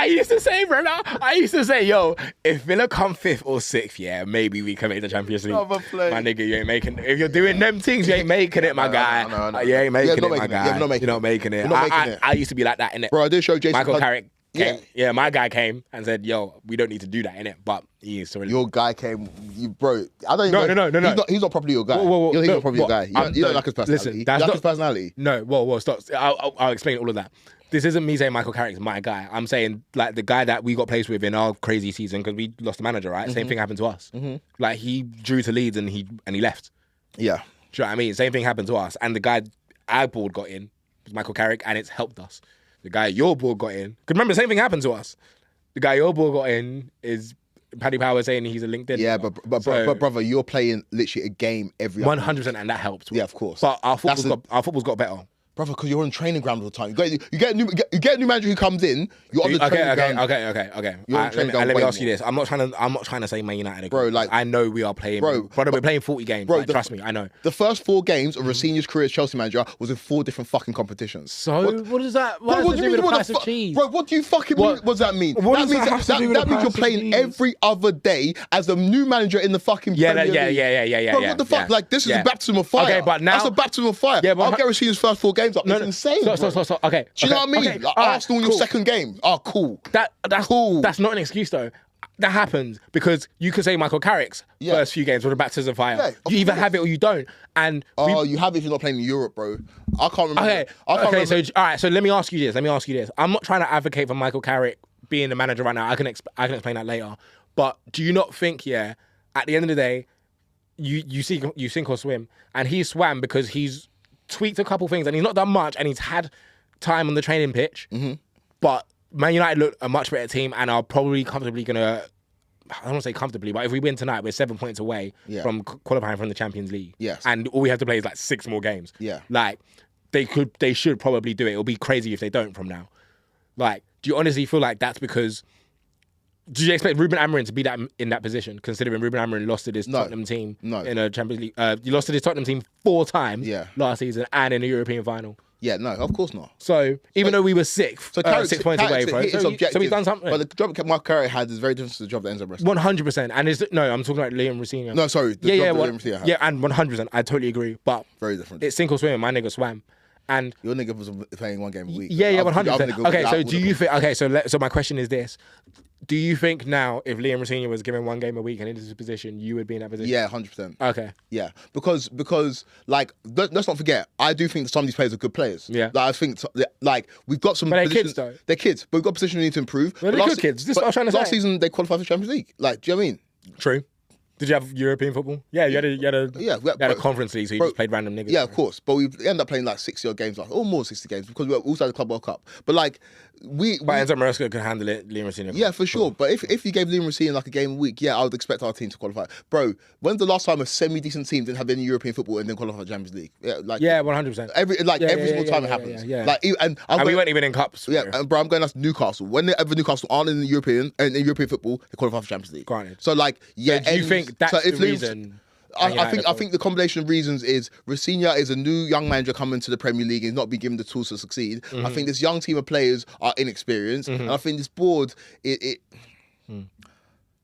used to say, bro. I used to say, yo, if Villa come 5th or 6th, yeah, maybe we can make the Champions League. My nigga, you ain't making it. If you're doing them things, you ain't making it, my guy. No. You ain't making it, my guy. You're not making it. I used to be like that, innit? Bro, I did show Jason. Michael Carrick came. Yeah, my guy came and said, yo, we don't need to do that, innit? But he is really. Your guy came, bro. I don't even know. No. He's not properly your guy. He's not properly your guy. You don't like his personality. Listen, that's not his personality. No, whoa, stop. I'll explain all of that. This isn't me saying Michael Carrick's my guy. I'm saying like the guy that we got placed with in our crazy season because we lost the manager, right? Same thing happened to us. Like he drew to Leeds and he left. Yeah. Do you know what I mean? Same thing happened to us. And the guy our board got in was Michael Carrick and it's helped us. The guy your board got in. Because remember, the same thing happened to us. The guy your board got in is Paddy Power saying he's a LinkedIn. Yeah, but brother, you're playing literally a game every 100% and that helped. Yeah, of course. But our football's got better. Brother, because you're on training ground all the time. You get a new manager who comes in. You're on the training ground. Okay. You're on the training ground. Let me ask you this. I'm not trying to say Man United. Bro, like I know we are playing. Bro, we're playing 40 games. Bro, trust me, I know. The first 4 games of Rosenior's career as Chelsea manager was in 4 different fucking competitions. So what does that? What does that do with the price of cheese? Bro, what do you fucking mean? What does that mean? That means you're playing every other day as a new manager in the fucking Premier League. Yeah. Bro, what the fuck? Like this is a baptism of fire. Okay, but now that's a baptism of fire. Yeah, I'll get Rosenior's first 4 games up. It's insane. So, okay. Do you know what I mean? Okay. Like Arsenal in your second game. Oh, cool. That's cool. That's not an excuse though. That happens because you could say Michael Carrick's first few games were a baptism of fire. Yeah, you either have it or you don't. And you have it if you're not playing in Europe, bro. I can't remember. Okay. So all right. So let me ask you this. I'm not trying to advocate for Michael Carrick being the manager right now. I can explain that later. But do you not think at the end of the day, you sink or swim, and he swam because he's tweaked a couple things and he's not done much and he's had time on the training pitch, but Man United look a much better team and are probably comfortably gonna, I don't want to say comfortably, but if we win tonight, we're 7 points away from qualifying from the Champions League. Yes. And all we have to play is like 6 more games. Yeah. Like they should probably do it. It'll be crazy if they don't from now. Like, do you honestly feel like that's because do you expect Ruben Amorim to be in that position, considering Ruben Amorim lost to this Tottenham team in a Champions League? He lost to this Tottenham team 4 times last season and in a European final. Yeah, no, of course not. So even though we were 6th, 6 points away from it, so he's done something. But the job that Mikael Arteta had is very different to the job that Enzo Maresca. 100%. And I'm talking about Liam Rosenior. No, sorry. Liam Rosenior had. Yeah, and 100%. I totally agree. But very different. It's sink or swim. My nigga swam. And your nigga was playing 1 game a week. Yeah, 100%. Okay, so do you think? Okay, so my question is this: do you think now, if Liam Rosenior was given 1 game a week and in this position, you would be in that position? Yeah, 100%. Okay. Yeah, because like let's not forget, I do think that some of these players are good players. Yeah. Like, I think like we've got some. But they're kids though. They're kids, but we've got positions we need to improve. They're good kids. This is what I'm trying to say. Last season they qualified for Champions League. Like, do you know what I mean? True. Did you have European football? Yeah, you had a conference league, so you just played random niggas. Yeah, of course. But we ended up playing like 60-odd games, like or more 60 games, because we also had the Club World Cup. But like But Enzo Maresca could handle it, Liam Rosenior. Yeah, for sure. But if you gave Liam Rosenior like a game a week, yeah, I would expect our team to qualify. Bro, when's the last time a semi-decent team didn't have any European football and then qualify for Champions League? Yeah, 100%. Every single time it happens. Yeah. Like, and we weren't even in cups. Yeah, and bro, I'm going to Newcastle. Whenever Newcastle aren't in the European football, they qualify for Champions League. Granted. So like, yeah. So do you think that's the reason? I think the combination of reasons is Rosenior is a new young manager coming to the Premier League and he's not being given the tools to succeed. I think this young team of players are inexperienced, and I think this board,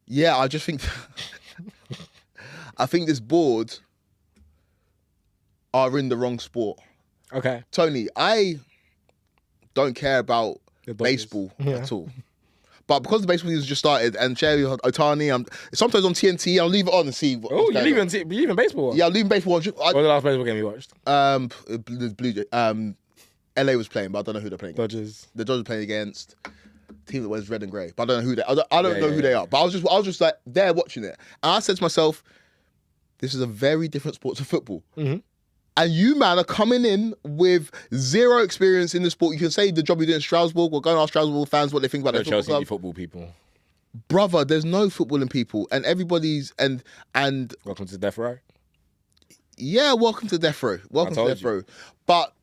yeah, I just think, I think this board are in the wrong sport. Okay, Tony, I don't care about baseball at all. But because the baseball season just started and Cherry Otani, sometimes on TNT, I'll leave it on and see. Oh, you're leaving baseball? Yeah, I'm leaving baseball on. What was the last baseball game you watched? The Blue Jays. LA was playing, but I don't know who they're playing against. Dodgers. The Dodgers playing against a team that wears red and grey, but I don't know who they. I don't know who they are. But I was just like there watching it, and I said to myself, "This is a very different sport to football." Mm-hmm. And you, man, are coming in with zero experience in the sport. You can say the job you do in Strasbourg. We're going to ask Strasbourg fans what they think about their football club. Football people. Brother, there's no footballing people. And everybody's... and welcome to Death Row. Yeah, welcome to Death Row. Welcome to Death Row. But,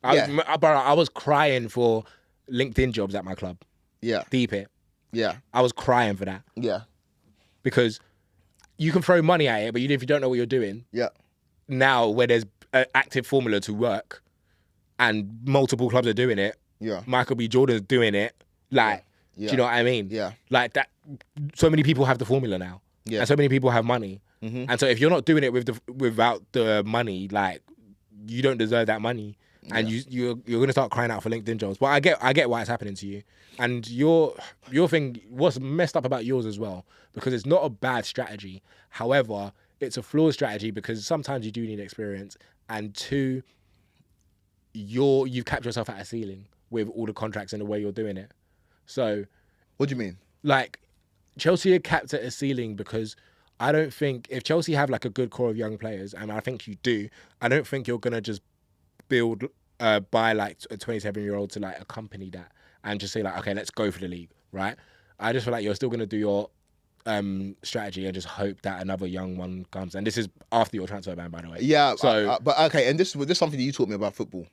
I was crying for LinkedIn jobs at my club. Yeah. Deep it. Yeah. I was crying for that. Yeah. Because you can throw money at it, but if you don't know what you're doing... Yeah. Now, where there's an active formula to work and multiple clubs are doing it, Michael B. Jordan's doing it, like, do you know what I mean? Yeah. Like that, so many people have the formula now. Yeah. And so many people have money. Mm-hmm. And so if you're not doing it without the money, like, you don't deserve that money. And you're going to start crying out for LinkedIn jobs. But I get why it's happening to you. And your thing, what's messed up about yours as well, because it's not a bad strategy. However, it's a flawed strategy because sometimes you do need experience, and two, you've capped yourself at a ceiling with all the contracts and the way you're doing it. So, what do you mean? Like, Chelsea are capped at a ceiling because I don't think if Chelsea have like a good core of young players, and I think you do, I don't think you're gonna just buy like a 27-year-old to like accompany that and just say like, okay, let's go for the league, right? I just feel like you're still gonna do your strategy and just hope that another young one comes. And this is after your transfer ban, by the way. Yeah, so but okay, and this is something that you taught me about football.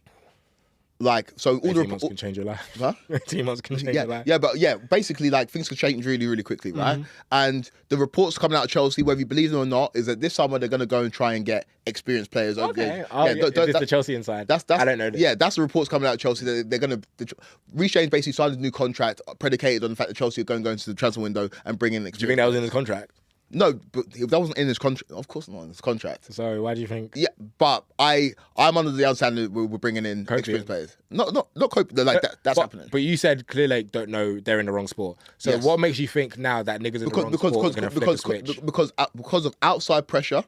Like, so all 18 months can change your life. Huh? 18 months can change your life. Yeah, but basically, like, things can change really, really quickly, right? Mm-hmm. And the reports coming out of Chelsea, whether you believe them or not, is that this summer they're going to go and try and get experienced players. Okay. Is this the Chelsea inside? That's I don't know this. Yeah, that's the reports coming out of Chelsea. That they're going to... Reece James basically signed a new contract predicated on the fact that Chelsea are going to go into the transfer window and bring in experience. Do you think that was in his contract? No, but that wasn't in his contract. Of course not in his contract. So why do you think? Yeah, but I'm under the understanding that we're bringing in experienced players. Not cope. Like that's happening. But you said clearly don't know they're in the wrong sport. So what makes you think now that niggas in the wrong sport are going to flip a switch? Because of outside pressure.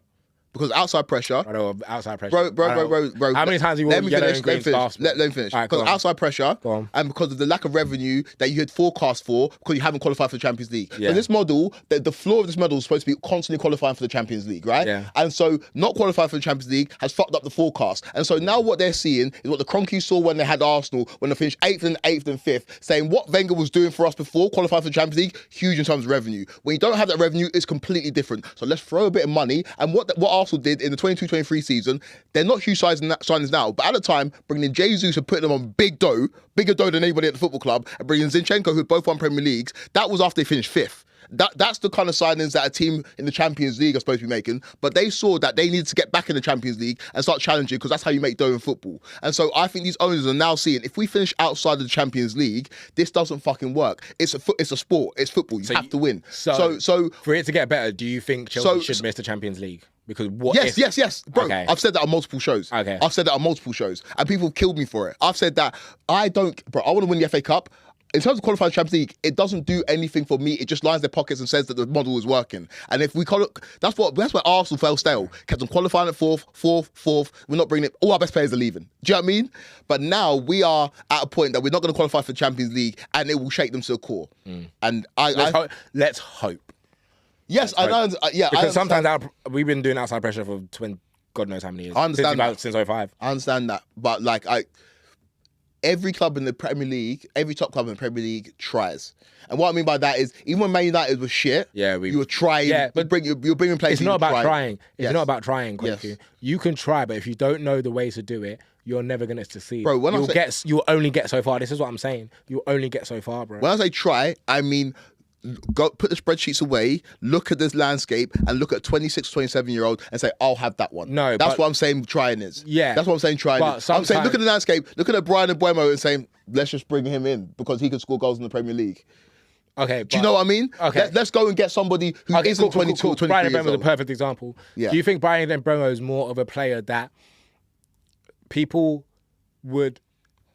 Because outside pressure. I know, outside pressure. Bro. How many times have you wore yellow and green scarves? Let me finish. Because of outside pressure and because of the lack of revenue that you had forecast for because you haven't qualified for the Champions League. Yeah. So this model, the floor of this model is supposed to be constantly qualifying for the Champions League, right? Yeah. And so not qualifying for the Champions League has fucked up the forecast. And so now what they're seeing is what the Cronkies saw when they had Arsenal, when they finished 8th and 5th, saying what Wenger was doing for us before qualifying for the Champions League, huge in terms of revenue. When you don't have that revenue, it's completely different. So let's throw a bit of money. And what Arsenal did in the 22-23 season, they're not huge signings now, but at the time, bringing in Jesus and putting them on bigger dough than anybody at the football club, and bringing in Zinchenko, who both won Premier Leagues, that was after they finished 5th. That's the kind of signings that a team in the Champions League are supposed to be making, but they saw that they needed to get back in the Champions League and start challenging because that's how you make dough in football. And so I think these owners are now seeing if we finish outside of the Champions League, this doesn't fucking work. It's a sport. It's football. You have to win. So for it to get better, do you think Chelsea should miss the Champions League? Because yes, bro. Okay. I've said that on multiple shows. Okay. I've said that on multiple shows, and people have killed me for it. I've said that I want to win the FA Cup. In terms of qualifying Champions League, it doesn't do anything for me. It just lines their pockets and says that the model is working. And if we call it, that's where Arsenal fell stale. Kept on qualifying at fourth. We're not bringing it. All our best players are leaving. Do you know what I mean? But now we are at a point that we're not going to qualify for the Champions League, and it will shake them to the core. And let's hope. Yes, I know. Yeah, Because sometimes we've been doing outside pressure for God knows how many years. I understand since 05. I understand that, but like every club in the Premier League, every top club in the Premier League tries. And what I mean by that is, even when Man United was shit, you were trying. Yeah, but you're bringing players. It's not about trying. It's not about trying. Yes. You can try, but if you don't know the ways to do it, you're never going to succeed. Bro, you'll only get so far. This is what I'm saying. You'll only get so far, bro. When I say try, I mean go put the spreadsheets away, look at this landscape, and look at 26, 27-year-old and say, I'll have that one. No, that's what I'm saying trying is. Yeah. That's what I'm saying trying But is. I'm saying look at the landscape, looking at Brian Mbeumo and saying, let's just bring him in because he can score goals in the Premier League. Okay. Do you know what I mean? Okay. Let's go and get somebody who isn't 22 or 23 Brian years Mbeumo is a old. perfect example. Yeah. Do you think Brian Mbeumo is more of a player that people would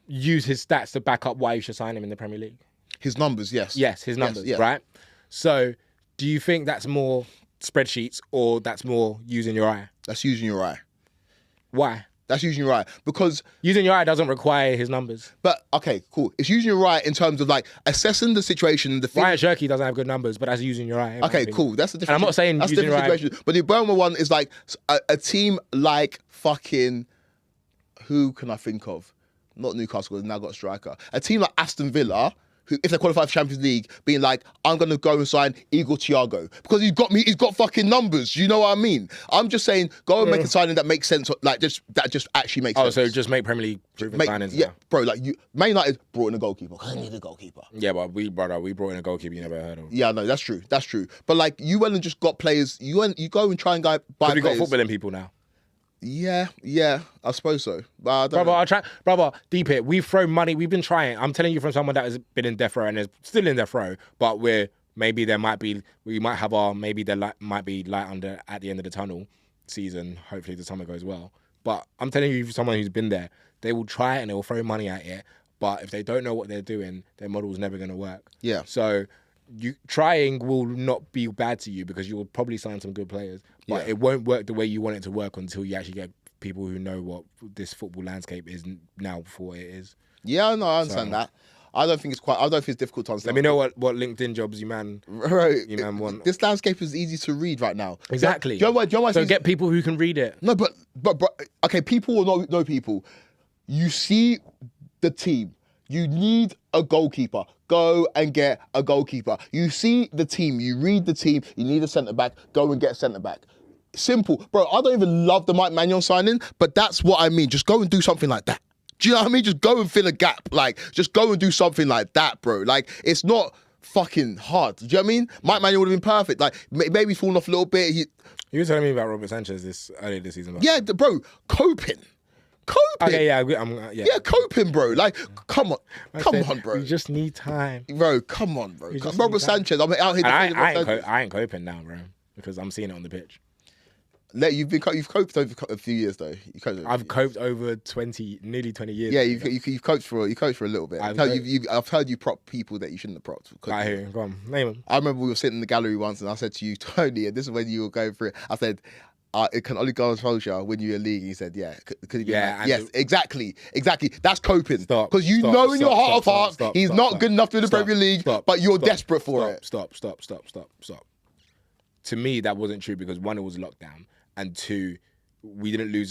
use his stats to back up why you should sign him in the Premier League? His numbers, yes. Yes, his numbers, yeah. right? So, do you think that's more spreadsheets or that's more using your eye? That's using your eye. Why? That's using your eye. Because using your eye doesn't require his numbers. But okay, cool. It's using your eye in terms of like assessing the situation. Ryan Shirky doesn't have good numbers, but that's using your eye. Okay, cool. That's a different. And I'm not saying that's using a different your situation. But the Burma one is like a team like fucking. Who can I think of? Not Newcastle. They've now got a striker. A team like Aston Villa, who, if they qualify for Champions League, being like, I'm going to go and sign Igor Thiago because he's got fucking numbers. You know what I mean? I'm just saying, go and make a signing that makes sense. Like that just actually makes sense. Oh, so just make Premier League proven signings. Yeah, now. Bro. Like Man United brought in a goalkeeper because they need a goalkeeper. Yeah, but we brought in a goalkeeper you never heard of. Yeah, no, that's true. That's true. But like, you went and just got players. You go and try and buy players. We got footballing people now. Yeah, I suppose so. But I don't know. Brother, deep it. We've thrown money. We've been trying. I'm telling you from someone that has been in death row and is still in death row. But we might have our might be light under at the end of the tunnel season. Hopefully the summer goes well. But I'm telling you, someone who's been there, they will try and they will throw money at it. But if they don't know what they're doing, their model's never going to work. Yeah. So trying will not be bad to you because you will probably sign some good players, but it won't work the way you want it to work until you actually get people who know what this football landscape is now for what it is. Yeah, no, I understand that. I don't think it's difficult to understand. Let me know what LinkedIn jobs you man want. This landscape is easy to read right now. Exactly. Do you know why so get people who can read it. No, but okay, people will know people. You see the team. You need a goalkeeper. Go and get a goalkeeper. You see the team. You read the team. You need a centre-back. Go and get a centre-back. Simple. Bro, I don't even love the Mike Maignan signing, but that's what I mean. Just go and do something like that. Do you know what I mean? Just go and fill a gap. Like, just go and do something like that, bro. Like, it's not fucking hard. Do you know what I mean? Mike Maignan would have been perfect. Like, maybe falling off a little bit. You were telling me about Robert Sanchez earlier this season. Yeah, bro. Coping. Okay, yeah. Yeah, coping, bro. Like, come on, bro. You just need time. Bro, come on, bro. Robert Sanchez, I'm out here. I ain't coping now, bro, because I'm seeing it on the pitch. You've coped over a few years though. I've coped over nearly 20 years. Yeah, you've coached for a little bit. I've heard you prop people that you shouldn't have propped. I hear you. Go on, name them. I remember we were sitting in the gallery once, and I said to you, Tony, and this is when you were going through it. I said, it can only go on Solskjaer win you a league. He said, yeah. Could he be yes, exactly. That's coping. Because you know in your heart of hearts, he's not good enough to the Premier League, but you're desperate for it. Stop. To me, that wasn't true because one, it was lockdown, and two, we didn't lose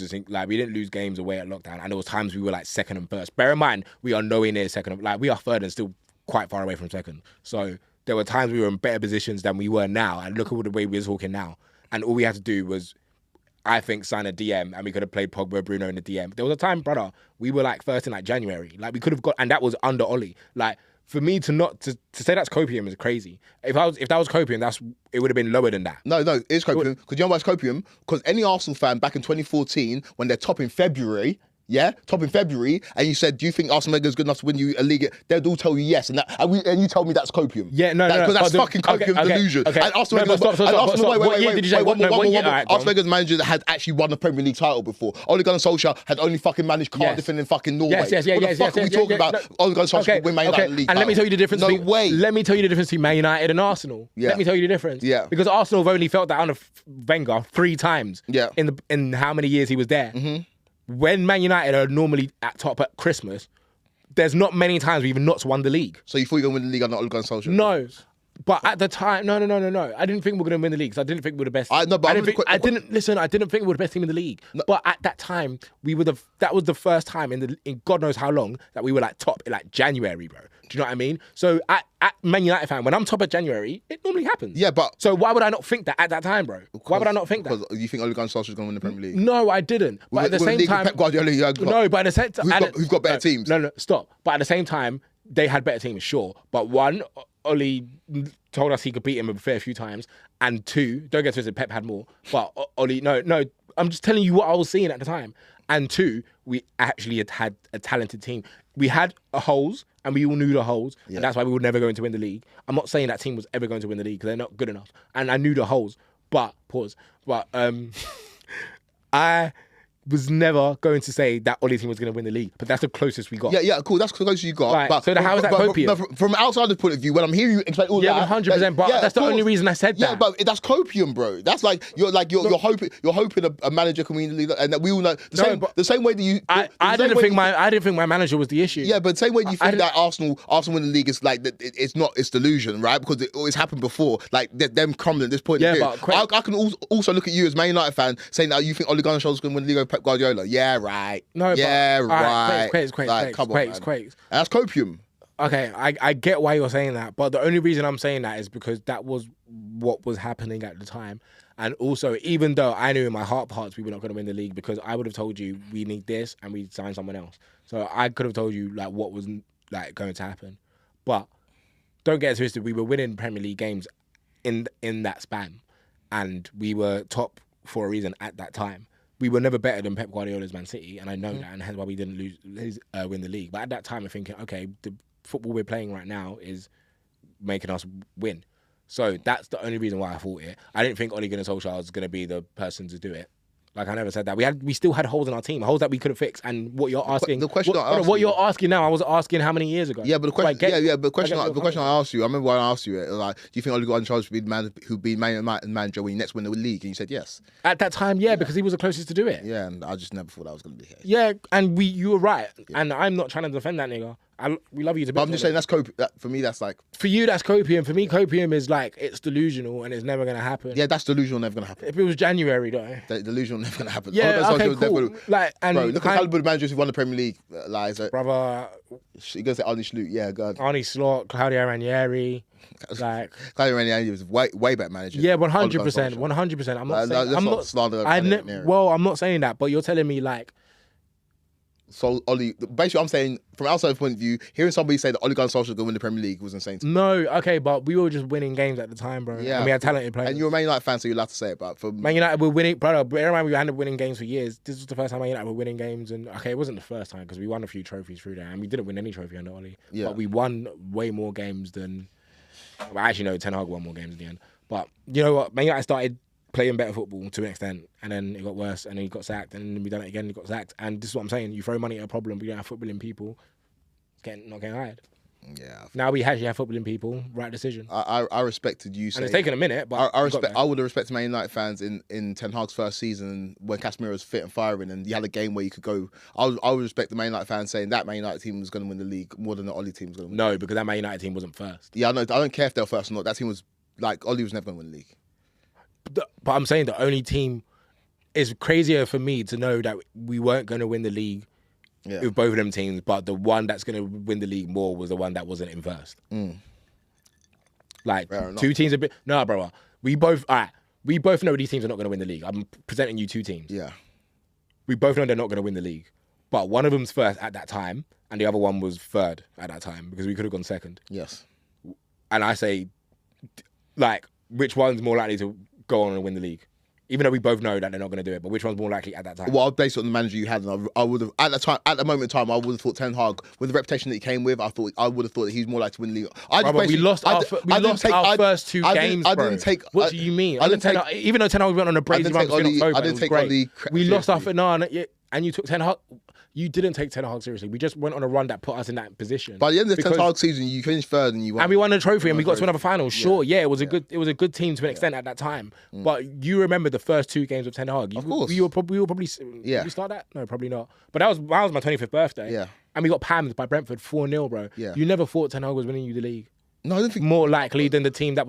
games away at lockdown, and there was times we were like second and first. Bear in mind, we are nowhere near second. Like, we are third and still quite far away from second. So there were times we were in better positions than we were now, and look at the way we're talking now. And all we had to do was, I think, sign a DM, and we could have played Pogba, Bruno in the DM. There was a time, brother, we were like first in like January. Like, we could have got, and that was under Ollie. Like, for me to say that's copium is crazy. If that was copium, it would have been lower than that. No, it's copium. Because you know why it's copium? Because any Arsenal fan back in 2014, when they're top in February, and you said, do you think Arsene Wenger is good enough to win you a league? They'd all tell you yes, and you told me that's copium. Yeah, no, because that's fucking copium delusion. Okay. And Arsene Wenger, what year did you say? Arsene Wenger's manager that had actually won the Premier League title before. Ole Gunnar Solskjaer had only fucking managed Cardiff and in fucking Norway. What the fuck are we talking about? Ole Gunnar Solskjaer win Man United league. And let me tell you the difference. No way. Let me tell you the difference between Man United and Arsenal. Yeah. Let me tell you the difference. Yeah. Because Arsenal have only felt that under Wenger 3 times. Yeah. In how many years he was there. Mm-hmm. When Man United are normally at top at Christmas, there's not many times we've not won the league. So you thought you were going to win the league under Ole Gunnar Solskjaer? No. But at the time, no. I didn't think we were going to win the league. 'Cause I didn't think we were the best. I didn't think we were the best team in the league. No. But at that time, that was the first time in God knows how long that we were like top in like January, bro. Do you know what I mean? So at Man United fan, when I'm top of January, it normally happens. Yeah, but so why would I not think that at that time, bro? Why would I not think that? Because you think Ole Gunnar Solskjaer's going to win the Premier League? No, I didn't. But at the same time, Pep Guardiola, no. But at the same time, who's got better teams? No, stop. But at the same time, they had better teams, sure. But one, Oli told us he could beat him a fair few times, and two, don't get twisted, Pep had more. But Oli, no, I'm just telling you what I was seeing at the time. And two, we actually had a talented team. We had holes, and we all knew the holes, and that's why we were never going to win the league. I'm not saying that team was ever going to win the league because they're not good enough. And I knew the holes, but I was never going to say that Ollie's team was going to win the league, but that's the closest we got. Yeah, cool. That's the closest you got. Right, But so how is that copium? From an outsider's point of view, when I'm hearing you explain all that, 100%. But that's the only reason I said that. Yeah, but that's copium, bro. That's like you're hoping a manager can win the league, and that we all know the same way that you. I didn't think my manager was the issue. Yeah, but the same way you think that Arsenal win the league is like it's delusion, right? Because it always happened before. Like them coming at this point. Yeah, but I can also look at you as Man United fan saying that you think Ole Gunnar Solskjaer's going to win the league over Pep Guardiola. Yeah, right. No, yeah, but, right. Quakes. That's copium. Okay, I get why you're saying that, but the only reason I'm saying that is because that was what was happening at the time. And also, even though I knew in my heart of hearts we were not going to win the league, because I would have told you we need this and we'd sign someone else. So I could have told you like what was like going to happen. But don't get it twisted, we were winning Premier League games in that span, and we were top for a reason at that time. We were never better than Pep Guardiola's Man City, and I know that, and hence why we didn't win the league. But at that time, I'm thinking, okay, the football we're playing right now is making us win. So that's the only reason why I thought it. I didn't think Ole Gunnar Solskjaer was going to be the person to do it. Like, I never said that. We still had holes in our team, holes that we could have fixed. And what you're asking, what you're asking now, I was asking how many years ago. Yeah, but the question, the question I asked you, I remember when I asked you it, like, do you think Ole Gunnar Solskjaer would be manager when he next win the league? And you said yes. At that time, yeah, because he was the closest to do it. Yeah, and I just never thought that was going to be the case. Yeah, and you were right. Yeah. And I'm not trying to defend that nigga. We love you to bits. But I'm just saying for me, that's like... For you, that's copium. For me, copium is like, it's delusional and it's never going to happen. Yeah, that's delusional, never going to happen. If it was January, though. Delusional, never going to happen. Yeah, okay, cool. Like, and bro, look at the caliber of managers who won the Premier League. Brother... You're going to say Arne Slot, yeah, God. Arne Slot, Claudio Ranieri. Like, Claudio Ranieri was way better manager. Yeah, 100%. 100%. I'm not saying... I'm not saying that, but you're telling me, like... So Oli, basically, I'm saying from outside point of view, hearing somebody say that Ole Gunnar Solskjaer is going to win the Premier League was insane. No, okay, but we were just winning games at the time, bro. Yeah, and we had talented players. And you're a Man United fan, so you're allowed to say it. But for Man United, we're winning, brother. Bear in mind, we ended up winning games for years. This was the first time Man United were winning games, and okay, it wasn't the first time because we won a few trophies through there, and we didn't win any trophy under Oli. Yeah. But we won way more games than. Well, actually, no, Ten Hag won more games in the end. But you know what? Man United started playing better football to an extent, and then it got worse, and then he got sacked, and then we done it again, he got sacked. And this is what I'm saying: you throw money at a problem, but you don't have footballing people. It's not getting hired. Yeah. Now we actually have footballing people. Right decision. I respected you. And it's taken a minute, but I would have respected Man United fans in Ten Hag's first season when Casemiro was fit and firing, and you had a game where you could go. I would respect the Man United fans saying that Man United team was going to win the league more than the Ole team was going to win. No, because that Man United team wasn't first. Yeah, I know. I don't care if they were first or not. That team was like Ole was never going to win the league. But I'm saying the only team is crazier for me to know that we weren't going to win the league with both of them teams, but the one that's going to win the league more was the one that wasn't in first. Like two teams a bit. No, bro. We both know these teams are not going to win the league. I'm presenting you two teams. Yeah. We both know they're not going to win the league, but one of them's first at that time, and the other one was third at that time because we could have gone second. Yes. And I say, like, which one's more likely to go on and win the league? Even though we both know that they're not going to do it, but which one's more likely at that time? Well, based on the manager you had, and I would have at the moment in time, I would have thought Ten Hag, with the reputation that he came with, I would have thought that he's more likely to win the league. We lost our first two games, bro. What do you mean? Even though Ten Hag went on a brazy run in October, we lost our and you took Ten Hag. You didn't take Ten Hag seriously. We just went on a run that put us in that position. By the end of the Ten Hag season, you finished third and you won. And we won a trophy and we got to another final. Sure, it was a good team to an extent at that time. But you remember the first two games of Ten Hag. Of course. We were probably Did you start that? No, probably not. But that was my 25th birthday. Yeah. And we got pammed by Brentford 4-0, bro. Yeah. You never thought Ten Hag was winning you the league. No, I don't think. More likely than the team that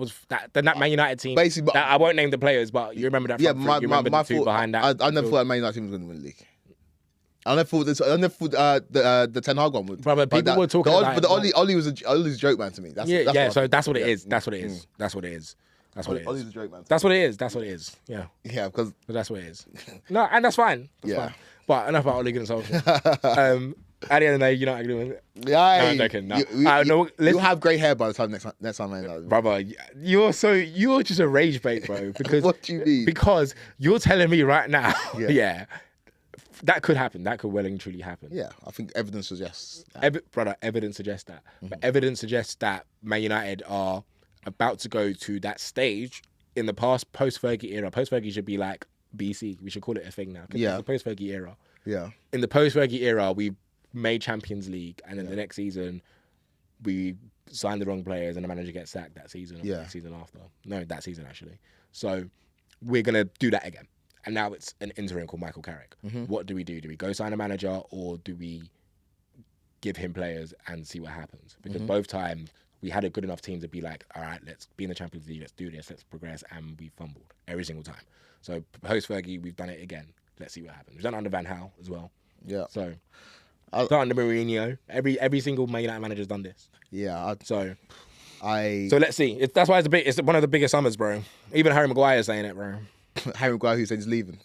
Man United team. Basically, but- I won't name the players, but you remember that. Yeah, front three, you remember the two thought, behind that. I never thought Man United team was going to win the league. I never thought this. I never thought the Ten Hag one would. Brother, people were talking about but Ollie was a joke man to me. That's so that's what it is. That's what it is. That's what it is. That's what it Ollie's is. a joke man. That's what it is. That's what it is. Yeah. Yeah, because That's what it is. No, and that's fine. That's Yeah. fine. But enough about Ole Gunnar Solskjaer. At the end of the day, you're not agreeing with it. yeah, I'm joking. No. you'll have grey hair by the time next time I know. Brother, you're just a rage bait, bro. Because What do you mean? Because you're telling me right now, Yeah. yeah, that could happen. That could well and truly happen. Yeah, I think evidence suggests that. Brother, evidence suggests that. Mm-hmm. But evidence suggests that Man United are about to go to that stage in the post-Fergie era. Post-Fergie should be like BC. We should call it a thing now. Yeah. It's the post-Fergie era. Yeah. In the post-Fergie era, we made Champions League, and then the next season, we signed the wrong players, and the manager gets sacked that season or the next season after. No, that season, actually. So we're going to do that again. And now it's an interim called Michael Carrick. What do we do? Do we go sign a manager, or do we give him players and see what happens? Because both times, we had a good enough team to be like, all right, let's be in the Champions League, let's do this, let's progress, and we fumbled every single time. So post-Fergie, we've done it again. Let's see what happens. We've done it under Van Gaal as well. Yeah. So, done under Mourinho. Every single Man United manager's done this. Yeah. So I let's see. That's why it's one of the biggest summers, bro. Even Harry Maguire is saying it, bro. Harry Maguire who said he's leaving.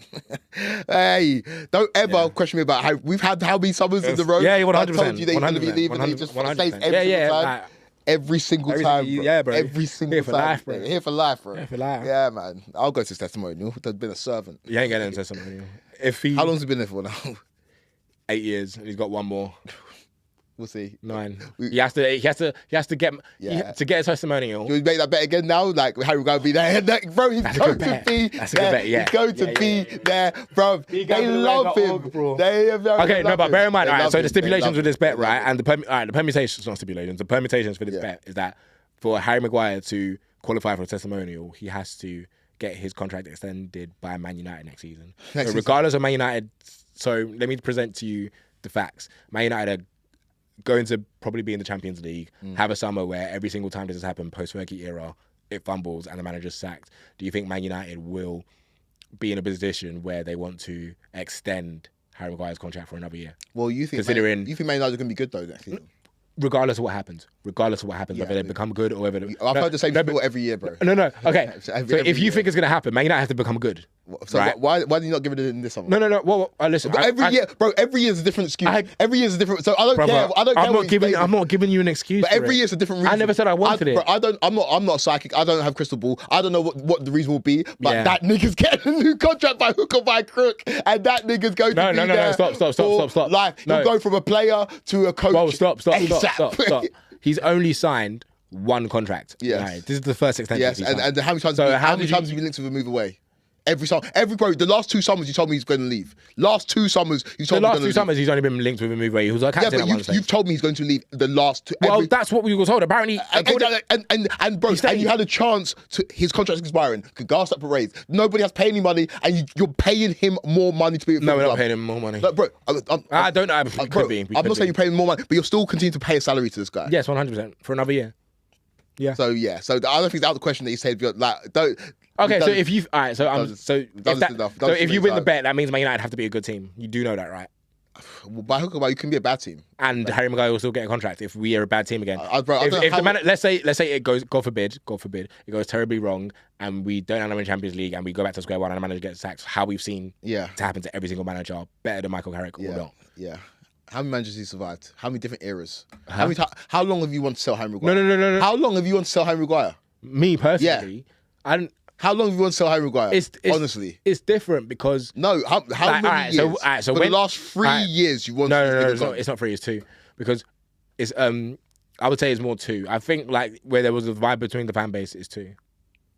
Hey, don't ever question me about how we've had how many summers in the row. Yeah, 100%. I told you that he's going to be leaving. And he just stays every single time. Every single time, bro. Yeah, bro. Every single Here for time. life, bro. Here for life, bro. Here for life. Yeah, man. I'll go to his testimonial. There's been a servant. You ain't getting into testimonial. If he How long's he been there for now? 8 years, and he's got one more. We'll see. 9. He has to get to get his testimonial. Do we make that bet again now? Like Harry Maguire be there, bro. He's That's a going good to bet. be That's a there. good bet, yeah. He's going to Yeah, be yeah. there, bro. He They goes to the love Red Dot him. Org, bro. They Okay, no, but bear in mind, They all right, love so him. the They stipulations love with this him. bet, They love right, him. and the permutations, not stipulations, the permutations for this bet is that for Harry Maguire to qualify for a testimonial, he has to get his contract extended by Man United next season. Next season. Regardless of Man United, so let me present to you the facts. Man United are going to probably be in the Champions League, have a summer where every single time this has happened, post-Fergie era, it fumbles and the manager's sacked. Do you think Man United will be in a position where they want to extend Harry Maguire's contract for another year? Well, you think Considering- you think Man United are going to be good though next season? Regardless of what happens, whether they become good or whether... I've heard the same people every year, bro. No. Okay. Every So if you year. think it's going to happen, Man United have to become good. So right? why do you not give it in this summer? No. Well, listen. But every year, bro. Every year is a different excuse. Every year is a different. So I don't care. I don't care. I'm not giving you an excuse. But every year is a different reason. I never said I wanted it. Bro, I'm not a psychic. I don't have crystal ball. I don't know what the reason will be. But Yeah. that nigga's getting a new contract by hook or by crook, and that nigga's going to be No. there. Stop. Life. No. He'll go from a player to a coach. Whoa, stop. ASAP. He's only signed one contract. Yes. Right? This is the first extension. Yes, he's signed. and how many times? So How many times have you linked with a move away? Every summer, the last 2 summers you told me he's going to leave. Last 2 summers you told me The last he's going to 2 leave. summers he's only been linked with a move away. He was a Yeah, captain but at one stage. you've told me he's going to leave the last 2. Well, that's what we were told. Apparently, And bro, He stayed. and you had a chance to his contract's expiring. Could gas up parades. Nobody has paid any money, and you're paying him more money to be. no, we're not paying him more money. Like, bro, I don't know. bro, Could be. I'm not saying you're paying him more money, but you're still continuing to pay a salary to this guy. Yes, 100% for another year. Yeah. So yeah, so I don't think that's the question that you said. Like, don't. Okay, we've so done- if you, all right, so done this enough. Done so this if too you many win the times. bet, that means Man United have to be a good team. You do know that, right? by hook or by, you can be a bad team. And Harry Maguire will still get a contract if we are a bad team again. Bro, I don't know if how- the let's say it goes, God forbid, it goes terribly wrong, and we don't end up in Champions League, and we go back to square one, and the manager gets sacked. How we've seen Yeah. to happen to every single manager, better than Michael Carrick or Yeah, not. yeah. How many managers have you survived? How many different eras? How long have you wanted to sell Harry Maguire? No. How long have you wanted to sell Harry Maguire? Me personally, I don't. How long have you wanted to sell Harry Maguire? It's honestly, it's different because no. How Like, many alright, years? so for when- the last 3 alright. years, you wanted no, to it's not 3, it's 2, because it's I would say it's more 2. I think like where there was a vibe between the fan base is 2.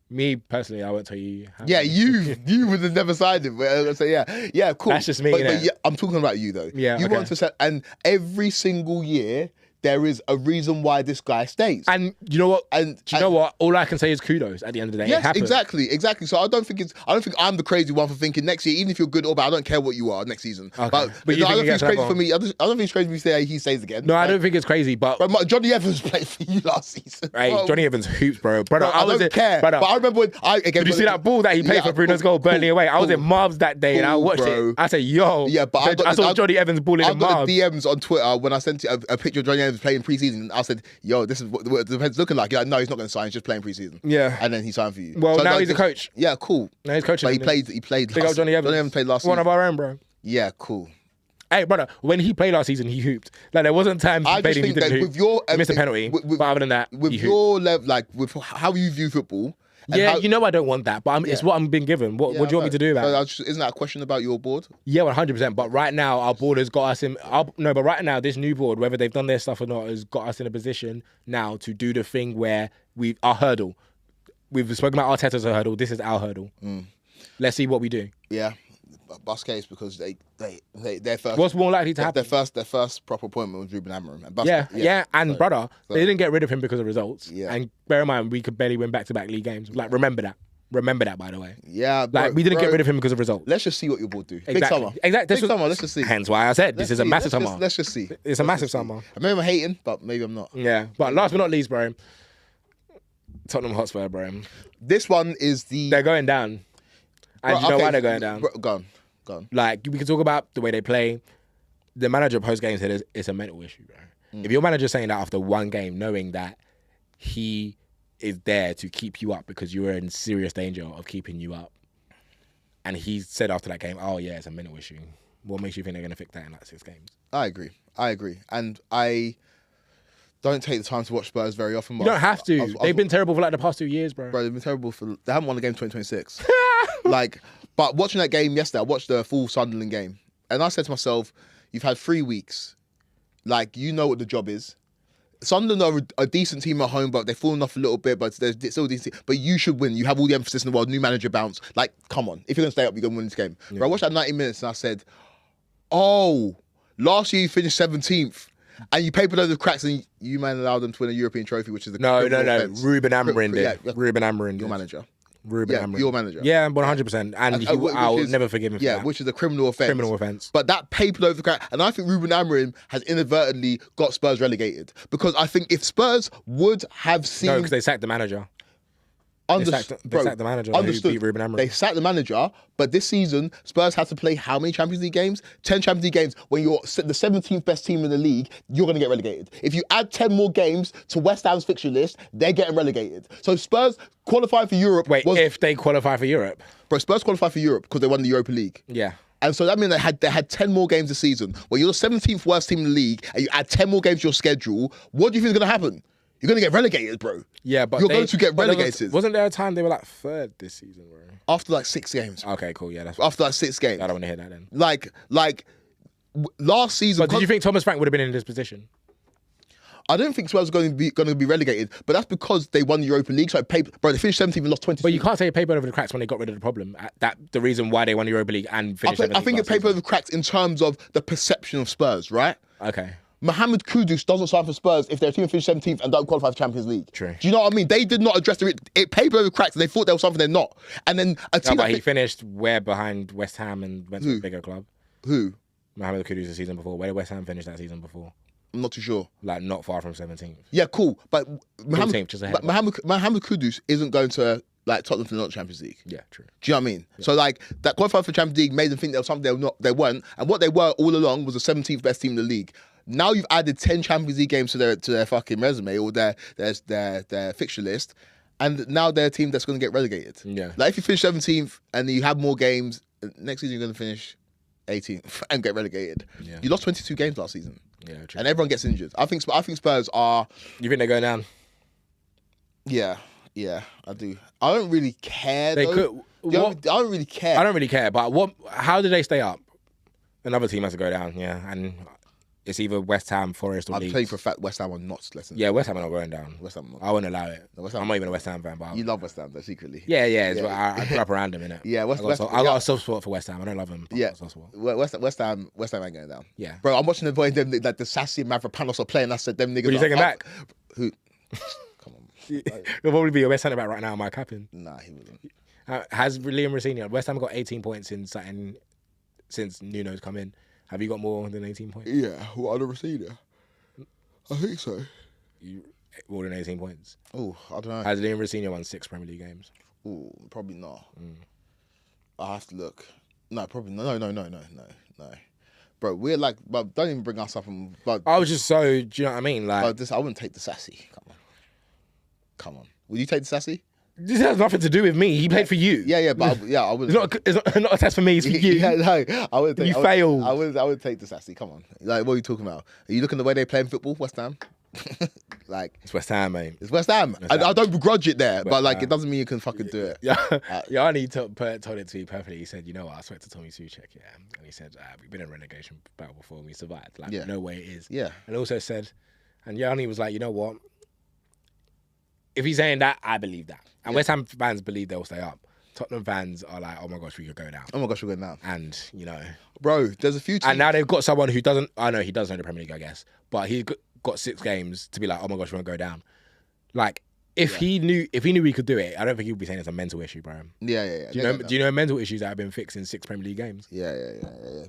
Me personally, I won't tell you. How Yeah, you would have never signed him. But I say, yeah, cool. That's just me, But innit? yeah, I'm talking about you though. Yeah, you okay. want to sell, and every single year there is a reason why this guy stays. And you know what? And Do you know what? All I can say is kudos at the end of the day. It yes, happened. exactly. So I don't think I'm the crazy one for thinking next year, even if you're good or bad, I don't care what you are next season. Okay. But you I don't think it's crazy another- for me. I don't think it's crazy for me to say he stays again. No, I don't think it's crazy, but Johnny Evans played for you last season. hey, Bro. Johnny Evans hoops, bro. Brother, I don't care. Brother, But I remember when did you see that ball that he played for Bruno's goal, Burnley away? I was in Marbs that day and I watched bro. it. I said, yo. Yeah, but I saw Johnny Evans balling I in got Marbs. the DMs on Twitter when I sent you a picture of Johnny Evans playing preseason. I said, yo, this is what the defense looking like. You're like, no, he's not going to sign. He's just playing preseason. Yeah. And then he signed for you. Well, So, now like, he's a coach. Yeah, cool. Now he's coaching. But he played Big up Johnny Evans. Johnny Evans played last One season. of our own, bro. Yeah, cool. Hey, brother, when he played last season, he hooped. Like, there wasn't times he I played just him, he think that didn't hoop. with your He missed a penalty, but other than that, with he hooped. your level, like with how you view football. and Yeah, how- you know I don't want that, but it's what I'm being given. What do you want me to do about it? Isn't that a question about your board? Yeah, 100%. But right now, our board has got us in. But right now, this new board, whether they've done their stuff or not, has got us in a position now to do the thing where our hurdle. We've spoken about Arteta's hurdle. This is our hurdle. Let's see what we do. Yeah, bus case because their first. What's more likely to happen? Their first proper appointment was Ruben Amorim. And Bus, Yeah. And So- brother, they didn't get rid of him because of results. Yeah. And bear in mind, we could barely win back-to-back league games. Like, remember that. Remember that, by the way. Yeah, Like, we didn't get rid of him because of results. Let's just see what your board do. Big Exactly. summer. Exactly. Big summer. Let's just see. Hence why I said this is a massive summer. Let's just see. It's a massive summer. Maybe I'm hating, but maybe I'm not. Yeah. But last but not least, bro, Tottenham Hotspur, bro. This one is the. They're going down. And you know why they're going down? Go on. Like, we can talk about the way they play. The manager post-game said it's a mental issue, bro. If your manager's saying that after one game, knowing that he is there to keep you up because you're in serious danger of keeping you up, and he said after that game, oh, yeah, it's a mental issue. What makes you think they're going to fix that in like 6 games? I agree. And I don't take the time to watch Spurs very often. You don't have to. They've been terrible for like the past 2 years, bro. Bro, they've been terrible they haven't won a game 2026. But watching that game yesterday, I watched the full Sunderland game, and I said to myself, you've had 3 weeks. Like, you know what the job is. Sunderland are a decent team at home, but they've fallen off a little bit, but they're still decent. But you should win. You have all the emphasis in the world. New manager bounce. Like, come on. If you're going to stay up, you're going to win this game. Yeah. Bro, I watched that 90 minutes and I said, oh, last year you finished 17th. And you papered over the cracks and you man allowed them to win a European trophy, which is the No. offense. Ruben Amorim did. Yeah. Ruben Amorim. Your manager. Ruben Amorim. Your manager. Yeah, 100%. And I'll never forgive him for that. Yeah, which is a criminal offence. Criminal offence. But that papered over the crack. And I think Ruben Amorim has inadvertently got Spurs relegated. Because I think if Spurs would have seen... No, because they sacked the manager. They sacked the manager who beat Ruben Amorim. They sacked the manager, but this season, Spurs had to play how many Champions League games? 10 Champions League games. When you're the 17th best team in the league, you're going to get relegated. If you add 10 more games to West Ham's fixture list, they're getting relegated. So Spurs qualified for Europe. If they qualify for Europe. Bro, Spurs qualified for Europe because they won the Europa League. Yeah. And so that means they had 10 more games this season. When you're the 17th worst team in the league and you add 10 more games to your schedule, what do you think is going to happen? You're going to get relegated, bro. Yeah, but you're going to get relegated. Wasn't there a time they were like 3rd this season, bro? After like 6 games. Okay, cool. Yeah, that's after like 6 games. I don't want to hear that then. Last season. But did you think Thomas Frank would have been in this position? I don't think Spurs are going to be relegated, but that's because they won the Europa League. So they finished 17th and lost 22. But you can't say it papered over the cracks when they got rid of the problem. The reason why they won the Europa League and finished 17th. I think it papered over the cracks in terms of the perception of Spurs, right? Okay. Mohamed Kudus doesn't sign for Spurs if their team finished 17th and don't qualify for Champions League. True. Do you know what I mean? They did not address it papered over the cracks and they thought there was something they're not. And then a team... but he finished where behind West Ham and went to a bigger club? Who? Mohamed Kudus the season before. Where did West Ham finish that season before? I'm not too sure. Like, not far from 17th. Yeah, cool. But Mohamed Kudus isn't going to like Tottenham for the Champions League. Yeah, true. Do you know what I mean? Yeah. So like that qualified for Champions League made them think there was something they weren't. And what they were all along was the 17th best team in the league. Now you've added 10 Champions League games to their fucking resume or their fixture list, and now they're a team that's going to get relegated. Yeah. Like if you finish 17th and you have more games, next season you're going to finish 18th and get relegated. Yeah. You lost 22 games last season. Yeah, true. And everyone gets injured. I think Spurs are... You think they're going down? Yeah, I do. I don't really care. They though. could. I don't really care. I don't really care. But how do they stay up? Another team has to go down. Yeah, and It's either West Ham, Forest, or I'll Leeds. tell you for a fact, West Ham are not less than. Yeah, West Ham are not going down. West Ham. I wouldn't allow it. No, West Ham- I'm not even a West Ham fan, but You love West Ham though, secretly. yeah. I grew up around them, innit? Yeah, I got a soft spot for West Ham. I don't love them. But Yeah. I got a soft spot. West Ham ain't going down. Yeah. Bro, I'm watching the boy them like the Sassy and Mavropanos are playing. I said them niggas. Would you take him back? Who? Come on. He'll probably be your best centre back right now, Mike Happen. Nah, he wouldn't. Has Liam Rosenior? West Ham got 18 points since Nuno's come in. Have you got more than 18 points? Yeah, what I'd have seen it. I think so. More than 18 points. Oh, I don't know. Has Liam Rosenior won 6 Premier League games? Oh, probably not. I have to look. No, probably no. Bro, we're like, but don't even bring us up. But I was just so. Do you know what I mean? Like, I wouldn't take the Sassy. Come on. Would you take the Sassy? this has nothing to do with me. He played for you. Yeah, but I would. It's not a test for me. It's for you. Yeah, no, I would. You failed. I would take the Sassy. Come on. Like, what are you talking about? Are you looking at the way they play in football, West Ham? Like, It's West Ham, mate. it's West Ham. West Ham. I don't begrudge it there, but like, Ham. it doesn't mean you can fucking do it. Yeah, Yanni told it to me perfectly. He said, "You know what? I spoke to Tommy Suchek, yeah, and he said we've been in a relegation battle before and we survived. Like, Yeah. no way it is. Yeah. And also said, and Yanni was like, you know what? If he's saying that, I believe that. And West Ham fans believe they'll stay up. Tottenham fans are like, oh my gosh, we could go down. Oh my gosh, we're going down. And you know, Bro, there's a few teams. and now they've got someone who doesn't. I know he does know the Premier League, I guess, but he's got 6 games to be like, oh my gosh, we're gonna go down. Like, if he knew we could do it, I don't think he would be saying it's a mental issue, bro. Yeah. Do you know mental issues that have been fixed in 6 Premier League games? Yeah.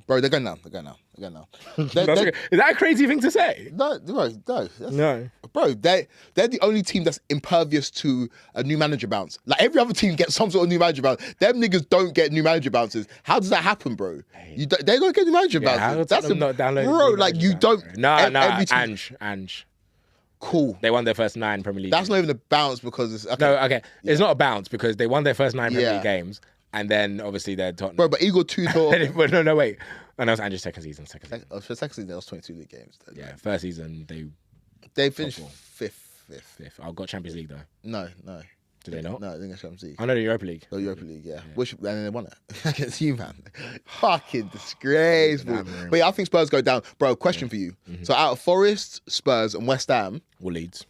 Bro, they're going down. Is that a crazy thing to say? No, that's- No. Bro, they're the only team that's impervious to a new manager bounce. Like, every other team gets some sort of new manager bounce. Them niggas don't get new manager bounces. How does that happen, bro? They don't get new manager bounces. That's not downloading. bro. Like, you don't. No, every team- Ange. Cool. They won their first 9 Premier League. That's not even a bounce because it's okay. No, okay. It's not a bounce because they won their first 9 Premier Yeah. League games, and then obviously they're Tottenham. Bro, but Igor Tudor. No, wait. And that was Andrew's second season. For second season, there was 22 league games. Yeah, first season They finished four. fifth. I've got Champions League though. No. Did they not? No, I think it's Champions League. I know the Europa League. The Europa League, yeah. And then they won it against you, man. Fucking disgraceful. Damn, But yeah, I think Spurs go down. Bro, question for you. So out of Forest, Spurs, and West Ham, Or Leeds.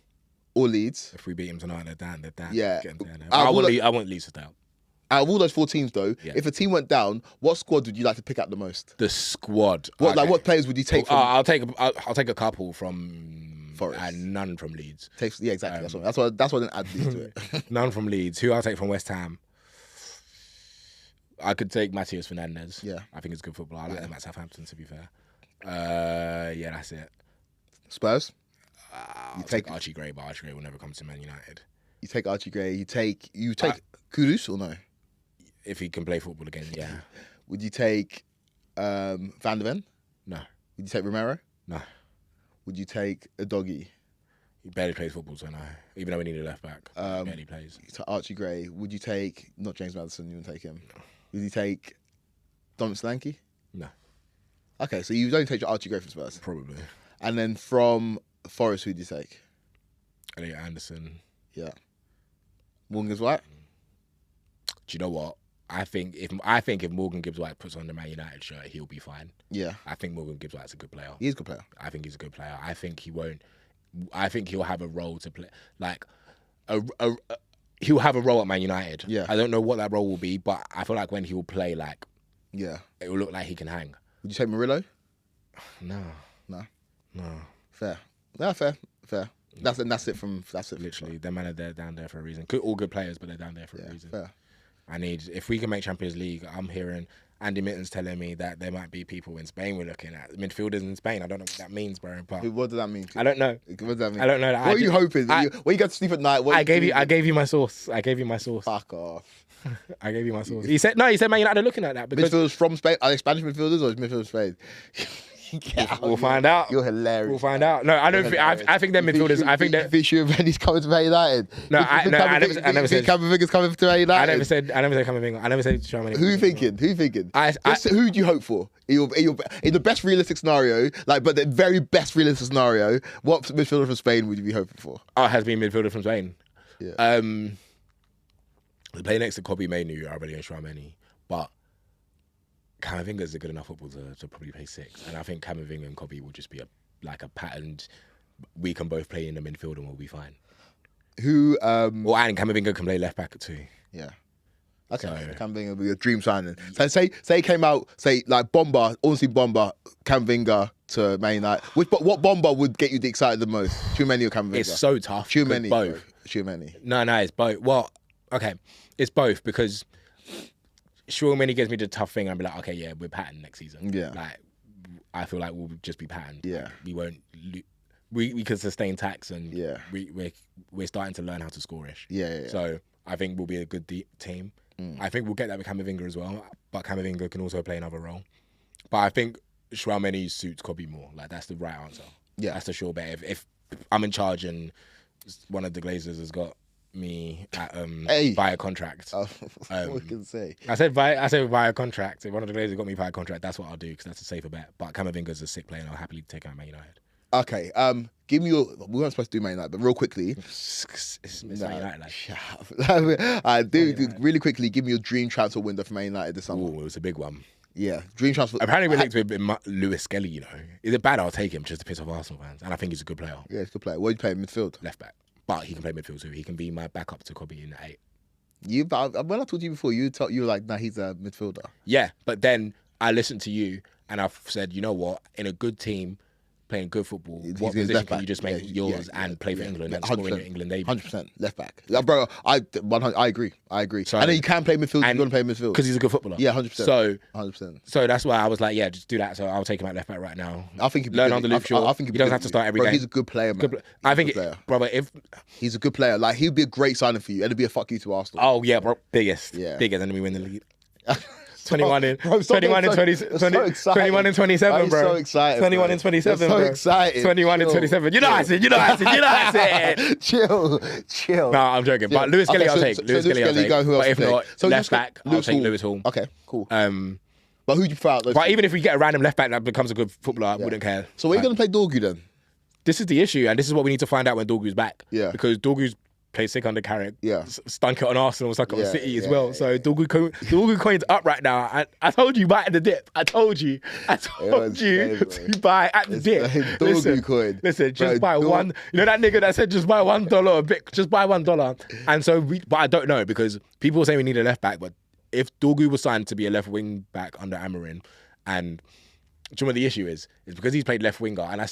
or Leeds, If we beat them tonight, they're down. Yeah. Get them down. I will- I want Leeds to down. out of all those 4 teams though, Yeah. if a team went down, what squad would you like to pick out the most? The squad. What Okay. what players would you take from? I'll take a couple from Forest. and none from Leeds. Yeah, exactly. That's what I didn't add Leeds to it. None from Leeds. Who I'll take from West Ham? I could take Matheus Fernandes. Yeah. I think it's good football. I like him at Southampton, to be fair. Yeah, that's it. Spurs. I'll take Archie Gray, but Archie Gray will never come to Man United. You take Archie Gray. You take Kudus or no? If he can play football again, yeah. Would you take Van der Ven? No. Would you take Romero? No. Would you take a doggy? He barely plays football, so no. Even though we need a left back, he barely plays. To Archie Gray, would you take not James Maddison? You wouldn't take him. Would you take Dominic Solanke? No. Okay, so you don't take Archie Gray from Spurs, Probably. and then from Forest, who do you take? Elliot Anderson. Yeah, Morgan Gibbs White. Do you know what? I think if Morgan Gibbs White puts on the Man United shirt, he'll be fine. Yeah, I think Morgan Gibbs White's a good player. he is a good player. I think he's a good player. I think he won't. I think he'll have a role to play, like he'll have a role at Man United. Yeah. I don't know what that role will be, but I feel like when he will play, like Yeah. it will look like he can hang. Would you take Murillo? No. Fair. Yeah, fair. That's it. Literally, they're down there for a reason. All good players, but they're down there for a reason. Fair. If we can make Champions League, I'm hearing Andy Mitten's telling me that there might be people in Spain we're looking at. Midfielders in Spain. I don't know what that means, bro. But What does that mean? I don't know. What does that mean? I don't know that. What are you hoping? When you go to sleep at night, I gave you my source. Fuck off. I gave you my source. He said Man United are looking at that because Midfielders from Spain? Are they Spanish midfielders or is midfielders Spain? we'll find out. You're hilarious. We'll find out. No, I don't. I think they're midfielders. I think they're. Fisher Benny's coming to Man United. No, I never said. Camavinga's coming to Man United. I never said Camavinga. I never said Tchouaméni. Who you thinking? Who do you hope for? In the best realistic scenario, but the very best realistic scenario, what midfielder from Spain would you be hoping for? Oh, has been midfielder from Spain. Yeah. They play next to Kobe Mainoo, Aurelien Tchouaméni, but Camavinga's a good enough football to probably play 6, and I think Camavinga and Kobe will just be a patterned. We can both play in the midfield and we'll be fine. Who? Well, and Camavinga can play left back too. Yeah. Okay, So- Camavinga would be a dream signing. So say he came out, say like Bomber, honestly Bomber, Camavinga to Man United. What Bomber would get you excited the most? Tchouameni or Camavinga? It's so tough. Tchouameni. Both. Tchouameni. No, it's both. Well, okay, it's both because Tchouameni gives me the tough thing. I'll be like, okay, yeah, we're patterned next season. Yeah. Like, I feel like we'll just be patterned. Yeah. Like, we won't. We can sustain tax, and Yeah. we're starting to learn how to score-ish. Yeah. So I think we'll be a good team. I think we'll get that with Camavinga as well, but Camavinga can also play another role. But I think Tchouameni suits Kobe more. Like, that's the right answer. Yeah. That's the sure bet. If I'm in charge and one of the Glazers has got me at via contract. What we can say. I said via contract. If one of the Glazers got me via contract, that's what I'll do because that's a safer bet. But Camavinga's a sick player and I'll happily take him at Man United. Okay, give me your. We weren't supposed to do Man United, but real quickly. It's Man United. Like. Shut up. I do really quickly. Give me your dream transfer window for Man United this summer. Oh, it was a big one. Yeah, dream transfer. Apparently, we're linked with Lewis Skelly. You know, is it bad? I'll take him just to piss off Arsenal fans, and I think he's a good player. Yeah, he's a good player. What do you play midfield? Left back, but he can play midfield too. He can be my backup to Kobe in the 8. When I talked to you before, you were like, nah, he's a midfielder. Yeah, but then I listened to you, and I've said, you know what? In a good team, playing good football, what position left can back. you just make yours and play for England and score in your England debut? 100% left back. Bro, I agree. So, and then you can play midfield. You're gonna play midfield because he's a good footballer. Yeah, 100%. So 100%. So that's why I was like, yeah, just do that. So I'll take him at left back right now. I think learn under Luke Shaw. I think he doesn't have to start every game. He's a good player, man. I think, brother, if he's a good player, like he'd be a great signing for you. It'd be a fuck you to Arsenal. Oh yeah, bro, biggest, and then we win the league. 21 and 21 and 27, bro. So excited. 21 and 27, so bro. excited. 21 and 27. You know I said. Chill. No, I'm joking. But Lewis Skelly, I'll take. Lewis Skelly, I'll take. But if not, left back, I'll take Lewis Hall. Okay, cool. But who'd you throw out? But even if we get a random left back that becomes a good footballer, I wouldn't care. So where are you going to play Dorgu then? This is the issue, and this is what we need to find out when Dorgu's back. Yeah. Because Dorgu's played sick under Carrick. Yeah. Stunk it on Arsenal, stunk it on City as well. So Dorgu coin's up right now. I told you buy at the dip. I told you to buy at the dip. Dorgu coin. Listen, just buy one. You know that nigga that said just buy $1 a bit. Just buy $1. And so, but I don't know because people say we need a left back. But if Dorgu was signed to be a left wing back under Amorim, and do you know what the issue is? It's because he's played left winger, and I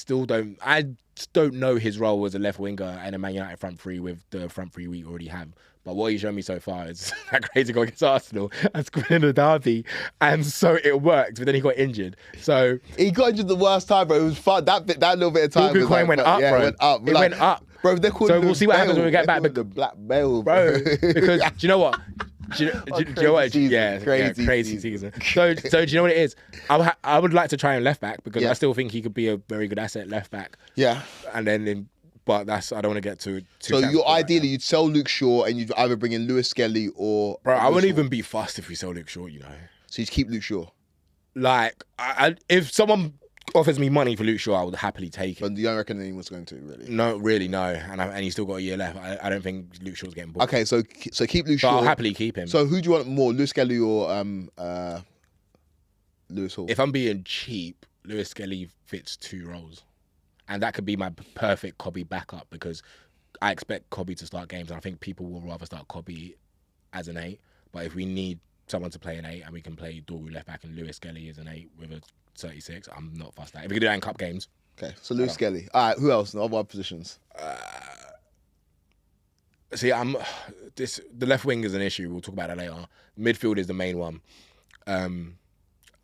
just don't know his role as a left winger and a Man United front three with the front three we already have. But what he's shown me so far is that crazy goal against Arsenal and scoring in the derby, and so it worked. But then he got injured. So he got injured the worst time, bro. It was fun. That little bit of time. Dorgu coin went up, bro. It went up, bro. So we'll see what happens when we get back. The black bale, bro. Because do you know what? Do you know what? Crazy season. So do you know what it is? I would like to try him left back because I still think he could be a very good asset left back. Yeah. And then, but I don't want to get too. So ideally, you'd sell Luke Shaw and you'd either bring in Lewis Skelly or. Bro, I wouldn't even be fussed if we sell Luke Shaw. You know. So you keep Luke Shaw. Like, if someone offers me money for Luke Shaw, I would happily take it. But you don't reckon anyone's going to, really? No, really, no. And he's still got a year left. I don't think Luke Shaw's getting booked. Okay, so keep Luke Shaw. I'll happily keep him. So who do you want more, Lewis Skelly or Lewis Hall? If I'm being cheap, Lewis Skelly fits 2 roles. And that could be my perfect Kobe backup because I expect Kobe to start games and I think people will rather start Kobe as an 8. But if we need someone to play an 8 and we can play Dorgu left back and Lewis Skelly as an 8 with a 36, I'm not fussed at it. If we can do that in cup games. Okay, so Lewis Skelly. All right, who else in other positions? See, the left wing is an issue. We'll talk about that later. Midfield is the main one.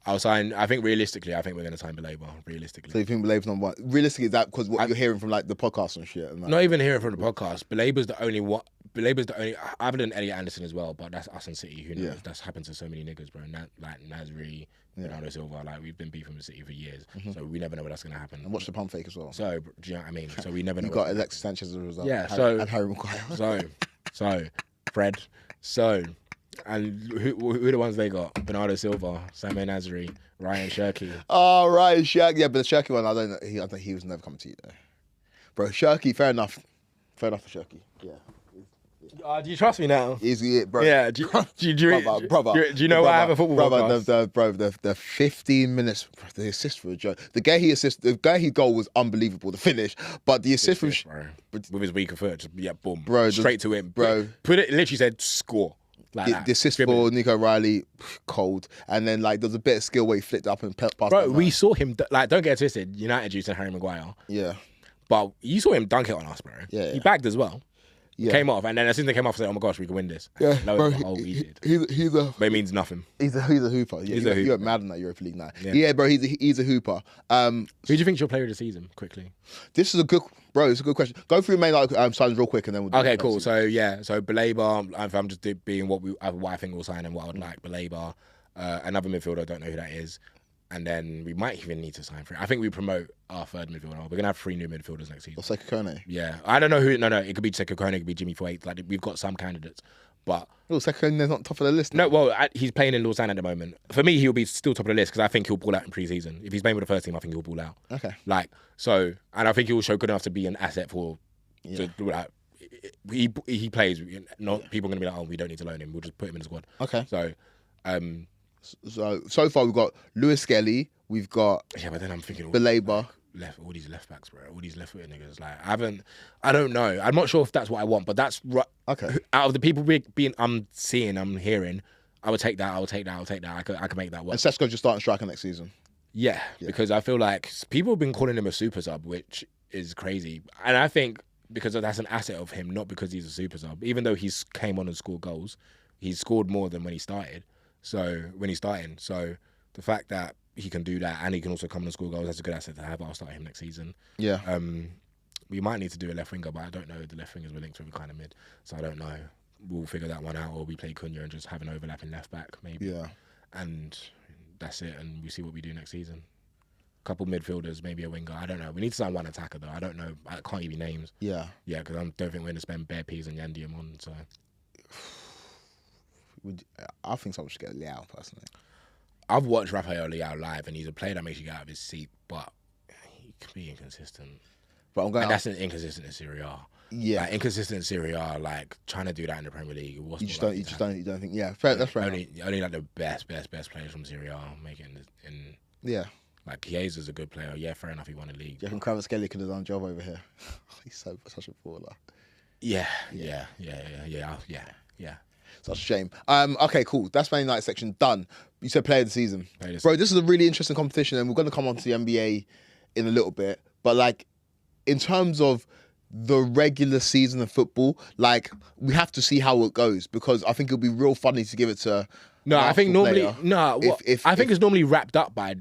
I'll sign. I think realistically, we're going to sign Belabor. Realistically, so you think Belabor's number one? Realistically, is that because what you're hearing from like the podcast and shit? And, like, not even hearing from the podcast. Belabor's the only one. Belabor's the only. I've done Elliot Anderson as well, but that's us and City. Who knows? Yeah. That's happened to so many niggas, bro. Like Nasri, Bernardo Silva. Like we've been beefing with City for years, so we never know when that's going to happen. And watch the pump fake as well. So do you know what I mean? So we never know. You got Alexis Sanchez as a result. Yeah. And Harry Maguire. So Fred. So. And who are the ones they got? Bernardo Silva, Samir Nasri, Ryan Shirky. Oh, Ryan Shirky. Yeah, but the Shirky one, I don't know. I think he was never coming to you, though. Bro, Shirky, fair enough. Fair enough for Shirky. Yeah. Do you trust me now? Easy it, bro. Yeah. Do you know why I have a football podcast? The 15 minutes, the assist for a joke. The guy he goal was unbelievable. The finish, but the assist from with his weaker foot, just boom, bro, straight to him, bro. Put it. Literally said score. Like the assist for Nico Riley, cold, and then like there's a bit of skill where he flicked up and passed. Bro, we saw him. Like, don't get it twisted. United used to Harry Maguire. Yeah, but you saw him dunk it on us, bro. Yeah, he bagged as well. Yeah. Came off, and then as soon as they came off, I said, "Oh my gosh, we can win this." Yeah, bro. We did. He's a. But it means nothing. He's a hooper. Yeah, you're mad in that Europa League now. Yeah, bro. He's a hooper. Who do you think's your player of the season? Quickly. This is a good, bro. It's a good question. Go through your main signings real quick, and then we'll. Okay, cool. So Baleba. I'm just being what I think we'll sign and what I would like. Baleba, another midfielder. I don't know who that is. And then we might even need to sign for it. I think we promote our third midfielder. We're going to have 3 new midfielders next season. Or Sekakone. Yeah. I don't know who. No. It could be Sekakone. It could be Jimmy Thwaite. Like, we've got some candidates. But... Oh, Sekakone's not top of the list now. No, well, he's playing in Lausanne at the moment. For me, he'll be still top of the list because I think he'll ball out in pre-season. If he's playing with the first team, I think he'll ball out. Okay. Like, so... And I think he'll show good enough to be an asset for... Yeah. He plays. Not people are going to be like, oh, we don't need to loan him. We'll just put him in the squad. Okay. So far we've got Lewis Skelly, we've got but then I'm thinking Baleba, all these left backs, bro, all these left footed niggas. Like I don't know. I'm not sure if that's what I want, but that's okay. Out of the people I'm hearing, I would take that. I could make that work. And Sesko's just starting striker next season. Yeah, because I feel like people have been calling him a super sub, which is crazy, and I think because that's an asset of him, not because he's a super sub. Even though he's came on and scored goals, he's scored more than when he started. So the fact that he can do that and he can also come and score goals, that's a good asset to have. I'll start him next season. Yeah. We might need to do a left winger, but I don't know. The left wingers were linked with a kind of mid, so I don't know. We'll figure that one out, or we play Cunha and just have an overlapping left back maybe. Yeah. And that's it, and we see what we do next season. Couple midfielders, maybe a winger. I don't know. We need to sign one attacker though. I don't know. I can't give you names. Yeah. Yeah, because I don't think we're going to spend bare peas and Yandium on. So. I think someone should get Liao personally. I've watched Rafael Liao live, and he's a player that makes you get out of his seat, but he can be inconsistent. But I'm going. And that's an inconsistent in Serie A. Yeah, like, inconsistent in Serie A, like trying to do that in the Premier League. You just don't think. Yeah, fair, that's fair. Only like the best players from Serie A make it in. Yeah. Like Chiesa's a good player. Yeah, fair enough. He won a league. Do you reckon Kvaratskhelia could have done a job over here? He's such a baller. Yeah. Such a shame. Okay, cool. That's Man United section done. You said player of the season. Bro, this is a really interesting competition, and we're going to come on to the NBA in a little bit. But, like, in terms of the regular season of football, like, we have to see how it goes, because I think it'll be real funny to give it to... No, I think normally... I think it's normally wrapped up by...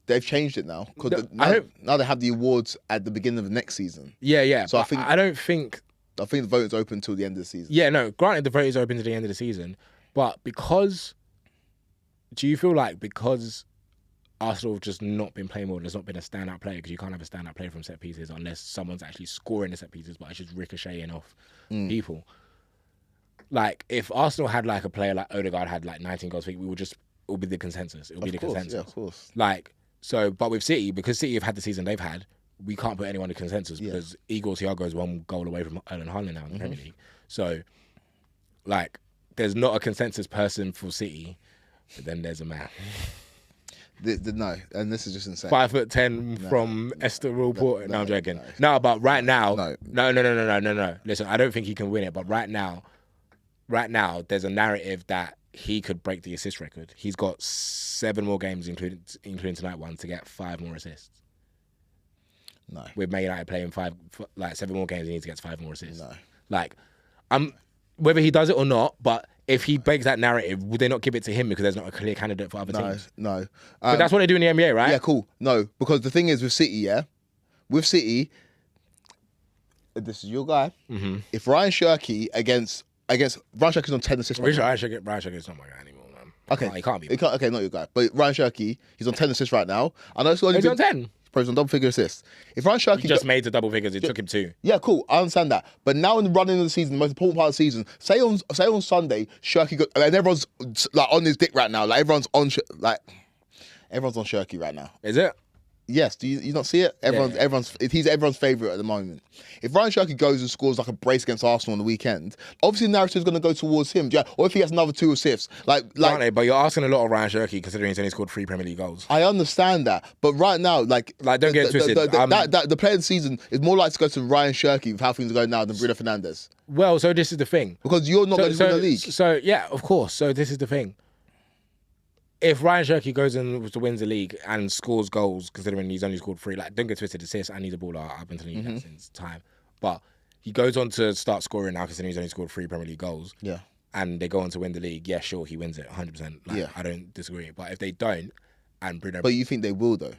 They've changed it now. Because now they have the awards at the beginning of the next season. Yeah. So I don't think... I think the vote's open until the end of the season. Yeah, no, granted the vote is open to the end of the season, but because... Do you feel like because Arsenal have just not been playing well, there's not been a standout player, because you can't have a standout player from set pieces unless someone's actually scoring the set pieces, but it's just ricocheting off people. Like, if Arsenal had like a player like Odegaard had like 19 goals, it would be the consensus. It would be the consensus. Yeah, of course. Like, so, but with City, because City have had the season they've had, we can't put anyone in consensus because Igor Thiago is 1 goal away from Erling Haaland now in the Premier League. So, like, there's not a consensus person for City, but then there's a man. No, and this is just insane. 5'10" from Esther Porter. No, I'm joking. No, but right now, no. Listen, I don't think he can win it, but right now, there's a narrative that he could break the assist record. He's got 7 more games, including tonight one, to get 5 more assists. No. With Man United playing 7 more games, he needs to get 5 more assists. No. Like, whether he does it or not, but if he breaks that narrative, would they not give it to him because there's not a clear candidate for other teams? No. But that's what they do in the NBA, right? Yeah, cool. No, because the thing is with City, this is your guy. Mm-hmm. If Ryan Shirky against Ryan Shirky's on 10 assists. Ryan Shirky's not my guy anymore, man. Okay. He can't be. Okay, not your guy. But Ryan Shirky, he's on 10 assists right now. I know it's only he's on 10. He's on double-figure assists. If Ryan Shirky... He just made the double figures. It took him 2. Yeah, cool. I understand that. But now in the running of the season, the most important part of the season, say on Sunday, Shirky got... And everyone's like on his dick right now. Like everyone's on Shirky right now. Is it? Yes, do you not see it? He's everyone's favourite at the moment. If Ryan Shirky goes and scores like a brace against Arsenal on the weekend, obviously the narrative's going to go towards him. Yeah, or if he has another 2 assists, But you're asking a lot of Ryan Shirky considering he's only scored 3 Premier League goals. I understand that, but right now, don't get twisted. The player of the season is more likely to go to Ryan Shirky with how things are going now than Bruno Fernandes. Well, so this is the thing. Because you're not going to win the league. So yeah, of course. So this is the thing. If Ryan Shirky goes and wins the league and scores goals, considering he's only scored 3, don't get twisted, assists, and he's a baller. I've been telling you that since time. But he goes on to start scoring now, considering he's only scored 3 Premier League goals. Yeah. And they go on to win the league. Yeah, sure, he wins it 100%. I don't disagree. But if they don't, and Bruno... But you think they will, though?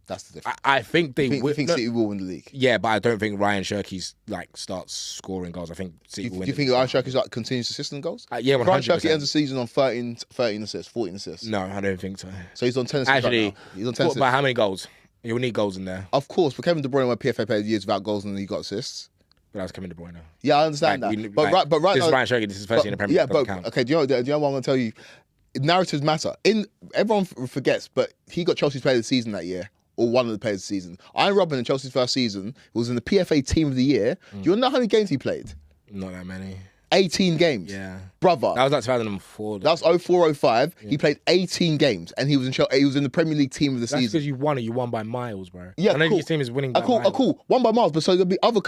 That's the difference. I think they will. You think City will win the league? Yeah, but I don't think Ryan Shirky's starts scoring goals. I think City will win. Do you think Ryan Shirky's continues assisting goals? Yeah, 100%. Ryan Shirky ends the season on 13 assists, 14 assists. No, I don't think so. So he's on 10 assists right now. He's on 10 assists. But how many goals? You'll need goals in there. Of course, but Kevin De Bruyne won PFA Player of the Year without goals and he got assists. But that was Kevin De Bruyne. Yeah, I understand that. But right this now, is Ryan Shirky. This is first in the Premier League. Yeah, but okay. Do you know what I'm going to tell you? Narratives matter. Everyone forgets, but he got Chelsea's Player of the Season that year. Or one of the players of the season. Ian Robben in Chelsea's first season was in the PFA Team of the Year. Do you know how many games he played? Not that many. 18 games. Yeah. Brother. That was like 2004. That was 04-05. Yeah. He played 18 games and he was in the Premier League Team of the season. That's because you won it. You won by miles, bro. Yeah, I know cool. your team is winning by miles. Cool. Won by miles, but so there'll be other...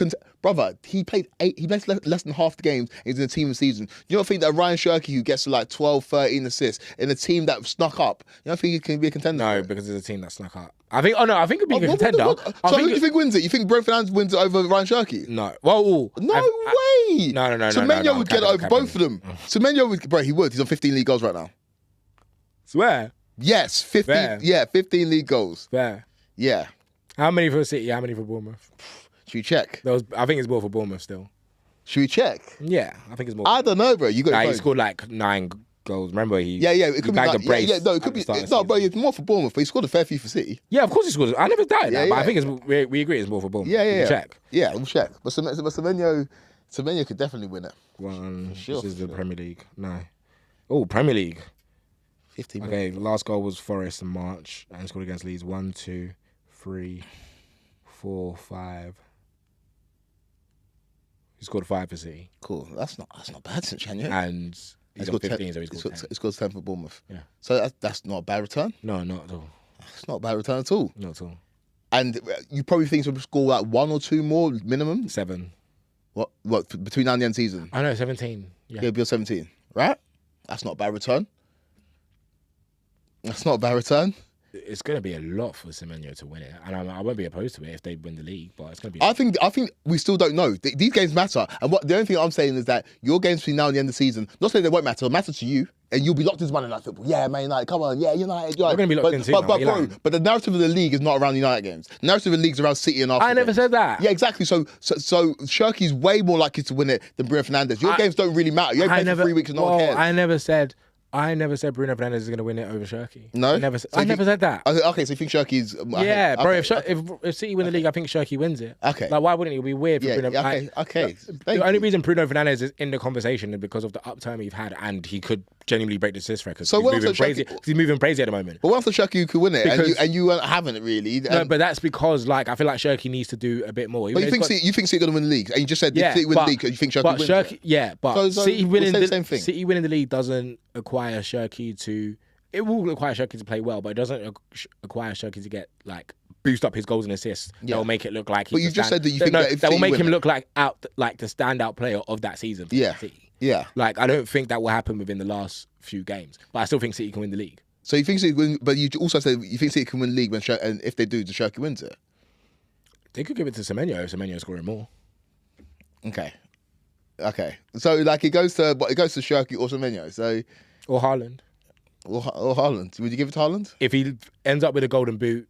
Brother, he played less than half the games. He's in the Team of the season. You don't think that Ryan Shirky, who gets to 12, 13 assists in a team that snuck up, you don't think he can be a contender? No, because it's a team that snuck up. I think it'd be a contender. So who do you think wins it? You think Bruno Fernandes wins it over Ryan Shirky? No. Well, no way. No. Semenyo would get it over both of them. Semenyo would, bro, he would. He's on 15 league goals right now. Swear. Yes, 15. Fair. Yeah, 15 league goals. Fair. Yeah. How many for City? How many for Bournemouth? Should we check? I think it's more for Bournemouth still. Should we check? Yeah, I think it's more. I don't know, bro. You got. He scored 9 goals. Remember he? Yeah. It could be bagged a brace. Yeah, no, it could be. No, bro. It's more for Bournemouth, but he scored a fair few for City. Yeah, of course he scored. I never doubted that, but I think we agree it's more for Bournemouth. Yeah. Check. Yeah, we'll check. But Semenyo could definitely win it. Sure. This is the Premier League. No. Oh, Premier League. 15. Okay, the last goal was Forest in March and scored against Leeds. 1, 2, 3, 4, 5. He scored 5 for City. Cool. That's not bad since January. And he's got 15, so he scored 10. He scored 10 for Bournemouth. Yeah. So that's not a bad return? No, not at all. It's not a bad return at all. Not at all. And you probably think he'll score 1 or 2 more minimum? 7. What between now and the end of the season? I know, 17. Yeah. He'll be on 17, right? That's not a bad return. That's not a bad return. It's going to be a lot for Semenyo to win it, and I won't be opposed to it if they win the league. But it's going to be. I think we still don't know. These games matter, and the only thing I'm saying is that your games between now and the end of the season, not saying they won't matter, it'll matter to you, and you'll be locked into Monday Night Football. Yeah, Man United, come on, yeah, United. We're going to be locked into. But the narrative of the league is not around United games. The narrative of the league is around City and Arsenal. I never said that. Yeah, exactly. So Shirky's way more likely to win it than Bruno Fernandes. Your games don't really matter. You ain't played for 3 weeks and no one cares. I never said Bruno Fernandes is going to win it over Shirky. No? I never said that. Okay, so you think Shirky's... Yeah, bro, if City win the league, I think Shirky wins it. Okay. Why wouldn't it? It would be weird for Bruno... Okay. The only reason Bruno Fernandes is in the conversation is because of the upturn we've had, and he could genuinely break the assist record. So he's moving crazy at the moment. But what after Shirky could win it, and you haven't really? No, but that's because I feel like Shirky needs to do a bit more. But you think City are going to win the league? And you just said City win the league, you think Shirky wins it? Yeah, but City winning the league doesn't acquire Shirky to... It will require Shirky to play well, but it doesn't acquire Shirky to get boost up his goals and assists. Yeah. That'll make it look like. But you just said that you think that will make him look like the standout player of that season. Yeah. City. Yeah. I don't think that will happen within the last few games, but I still think City can win the league. So you think City win? But you also said you think City can win the league and if they do, the Shirky wins it. They could give it to Semenyo if Semenyo's scoring more. Okay. So it goes to Shirky or Semenyo. So or Haaland. Or Haaland. Would you give it to Haaland? If he ends up with a golden boot,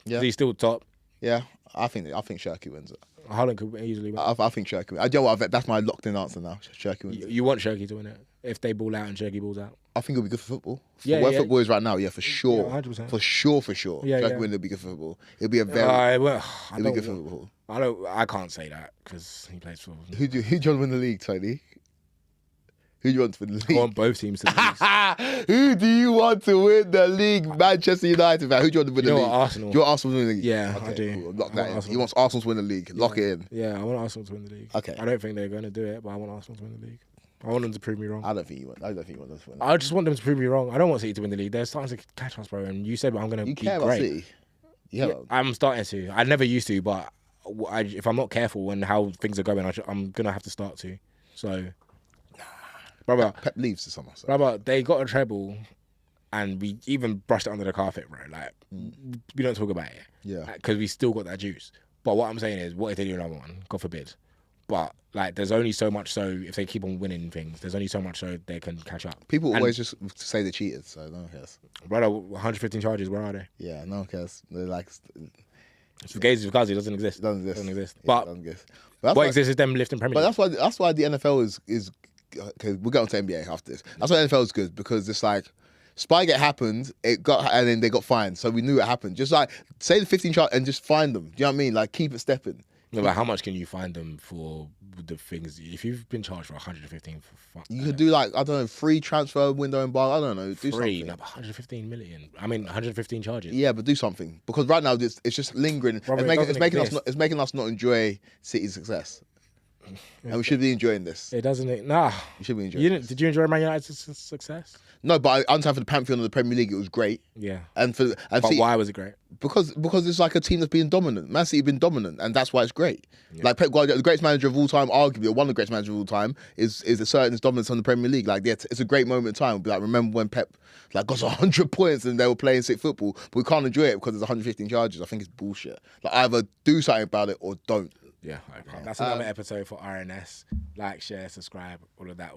he's still top. Yeah, I think Shirky wins it. Haaland could easily win. I think Shirky wins. You know what? That's my locked-in answer now. Shirky wins. You want Shirky to win it if they ball out and Shirky balls out. I think it'll be good for football. Where football is right now, for sure. 100%. For sure. Shirky win, it'll be good for football. It'll be a very. It'll be good for football. I can't say that because he plays for. Who do you want to win the league, Tony? Who do you want to win the I league? want both teams to lose. Who do you want to win the league? Manchester United, man. Who do you want to win the league? Arsenal. You want Arsenal to win the league? Yeah, okay, I do. Cool. Lock I that want in. Arsenal. He wants Arsenal to win the league. Lock it in. Yeah, I want Arsenal to win the league. Okay. I don't think they're going to do it, but I want Arsenal to win the league. I want them to prove me wrong. I don't think you want them to win. I just want them to prove me wrong. I don't want City to win the league. They're starting to catch us, bro. And you said I'm going to be You care about great. City? Yeah. I'm starting to. I never used to, but if I'm not careful and how things are going, I'm going to have to start to. So, brother, Pep leaves this summer. So. brother, they got a treble and we even brushed it under the carpet, bro. Like, we don't talk about it. Yeah. Because we still got that juice. But what I'm saying is, what if they do another one? God forbid. But, like, there's only so much so if they keep on winning things, there's only so much so they can catch up. People always just say they cheated, so no one cares. Brother, 115 charges, where are they? Yeah, no one cares. They're like, Fugazi doesn't exist. it doesn't exist. Doesn't exist. Yeah, But it doesn't exist. But what exists is them lifting Premier But League. that's why the NFL is okay. We'll get on to NBA after this. That's why the NFL is good because it's like Spygate happened, and then they got fined, so we knew it happened. Just like say the 15 charge and just find them. Do you know what I mean? Like keep it stepping. No, but how much can you find them for the things? If you've been charged for 115 for fuck, You could do like I don't know, free transfer window and bar. I don't know, do free, something. no, but 115 million. I mean, 115 charges. Yeah, but do something because right now it's just lingering. Brother, It's making us exist. it's making us not enjoy City's success, and we should be enjoying this. It doesn't. Nah. We should be enjoying. You didn't? Did you enjoy Man United's success? No, but I understand for the pantheon of the Premier League, it was great, Yeah. and But City, why was it great? because it's like a team that's been dominant. Man City have been dominant, and that's why it's great. Like Pep Guardiola, the greatest manager of all time, arguably, or one of the greatest managers of all time, is asserting his dominance on the Premier League. Like, yeah, it's a great moment in time. Like, remember when Pep like got 100 points and they were playing sick football, but we can't enjoy it because there's 115 charges. I think it's bullshit. Like, either do something about it or don't. Yeah. That's another episode for RNS. Like, share, subscribe, all of that.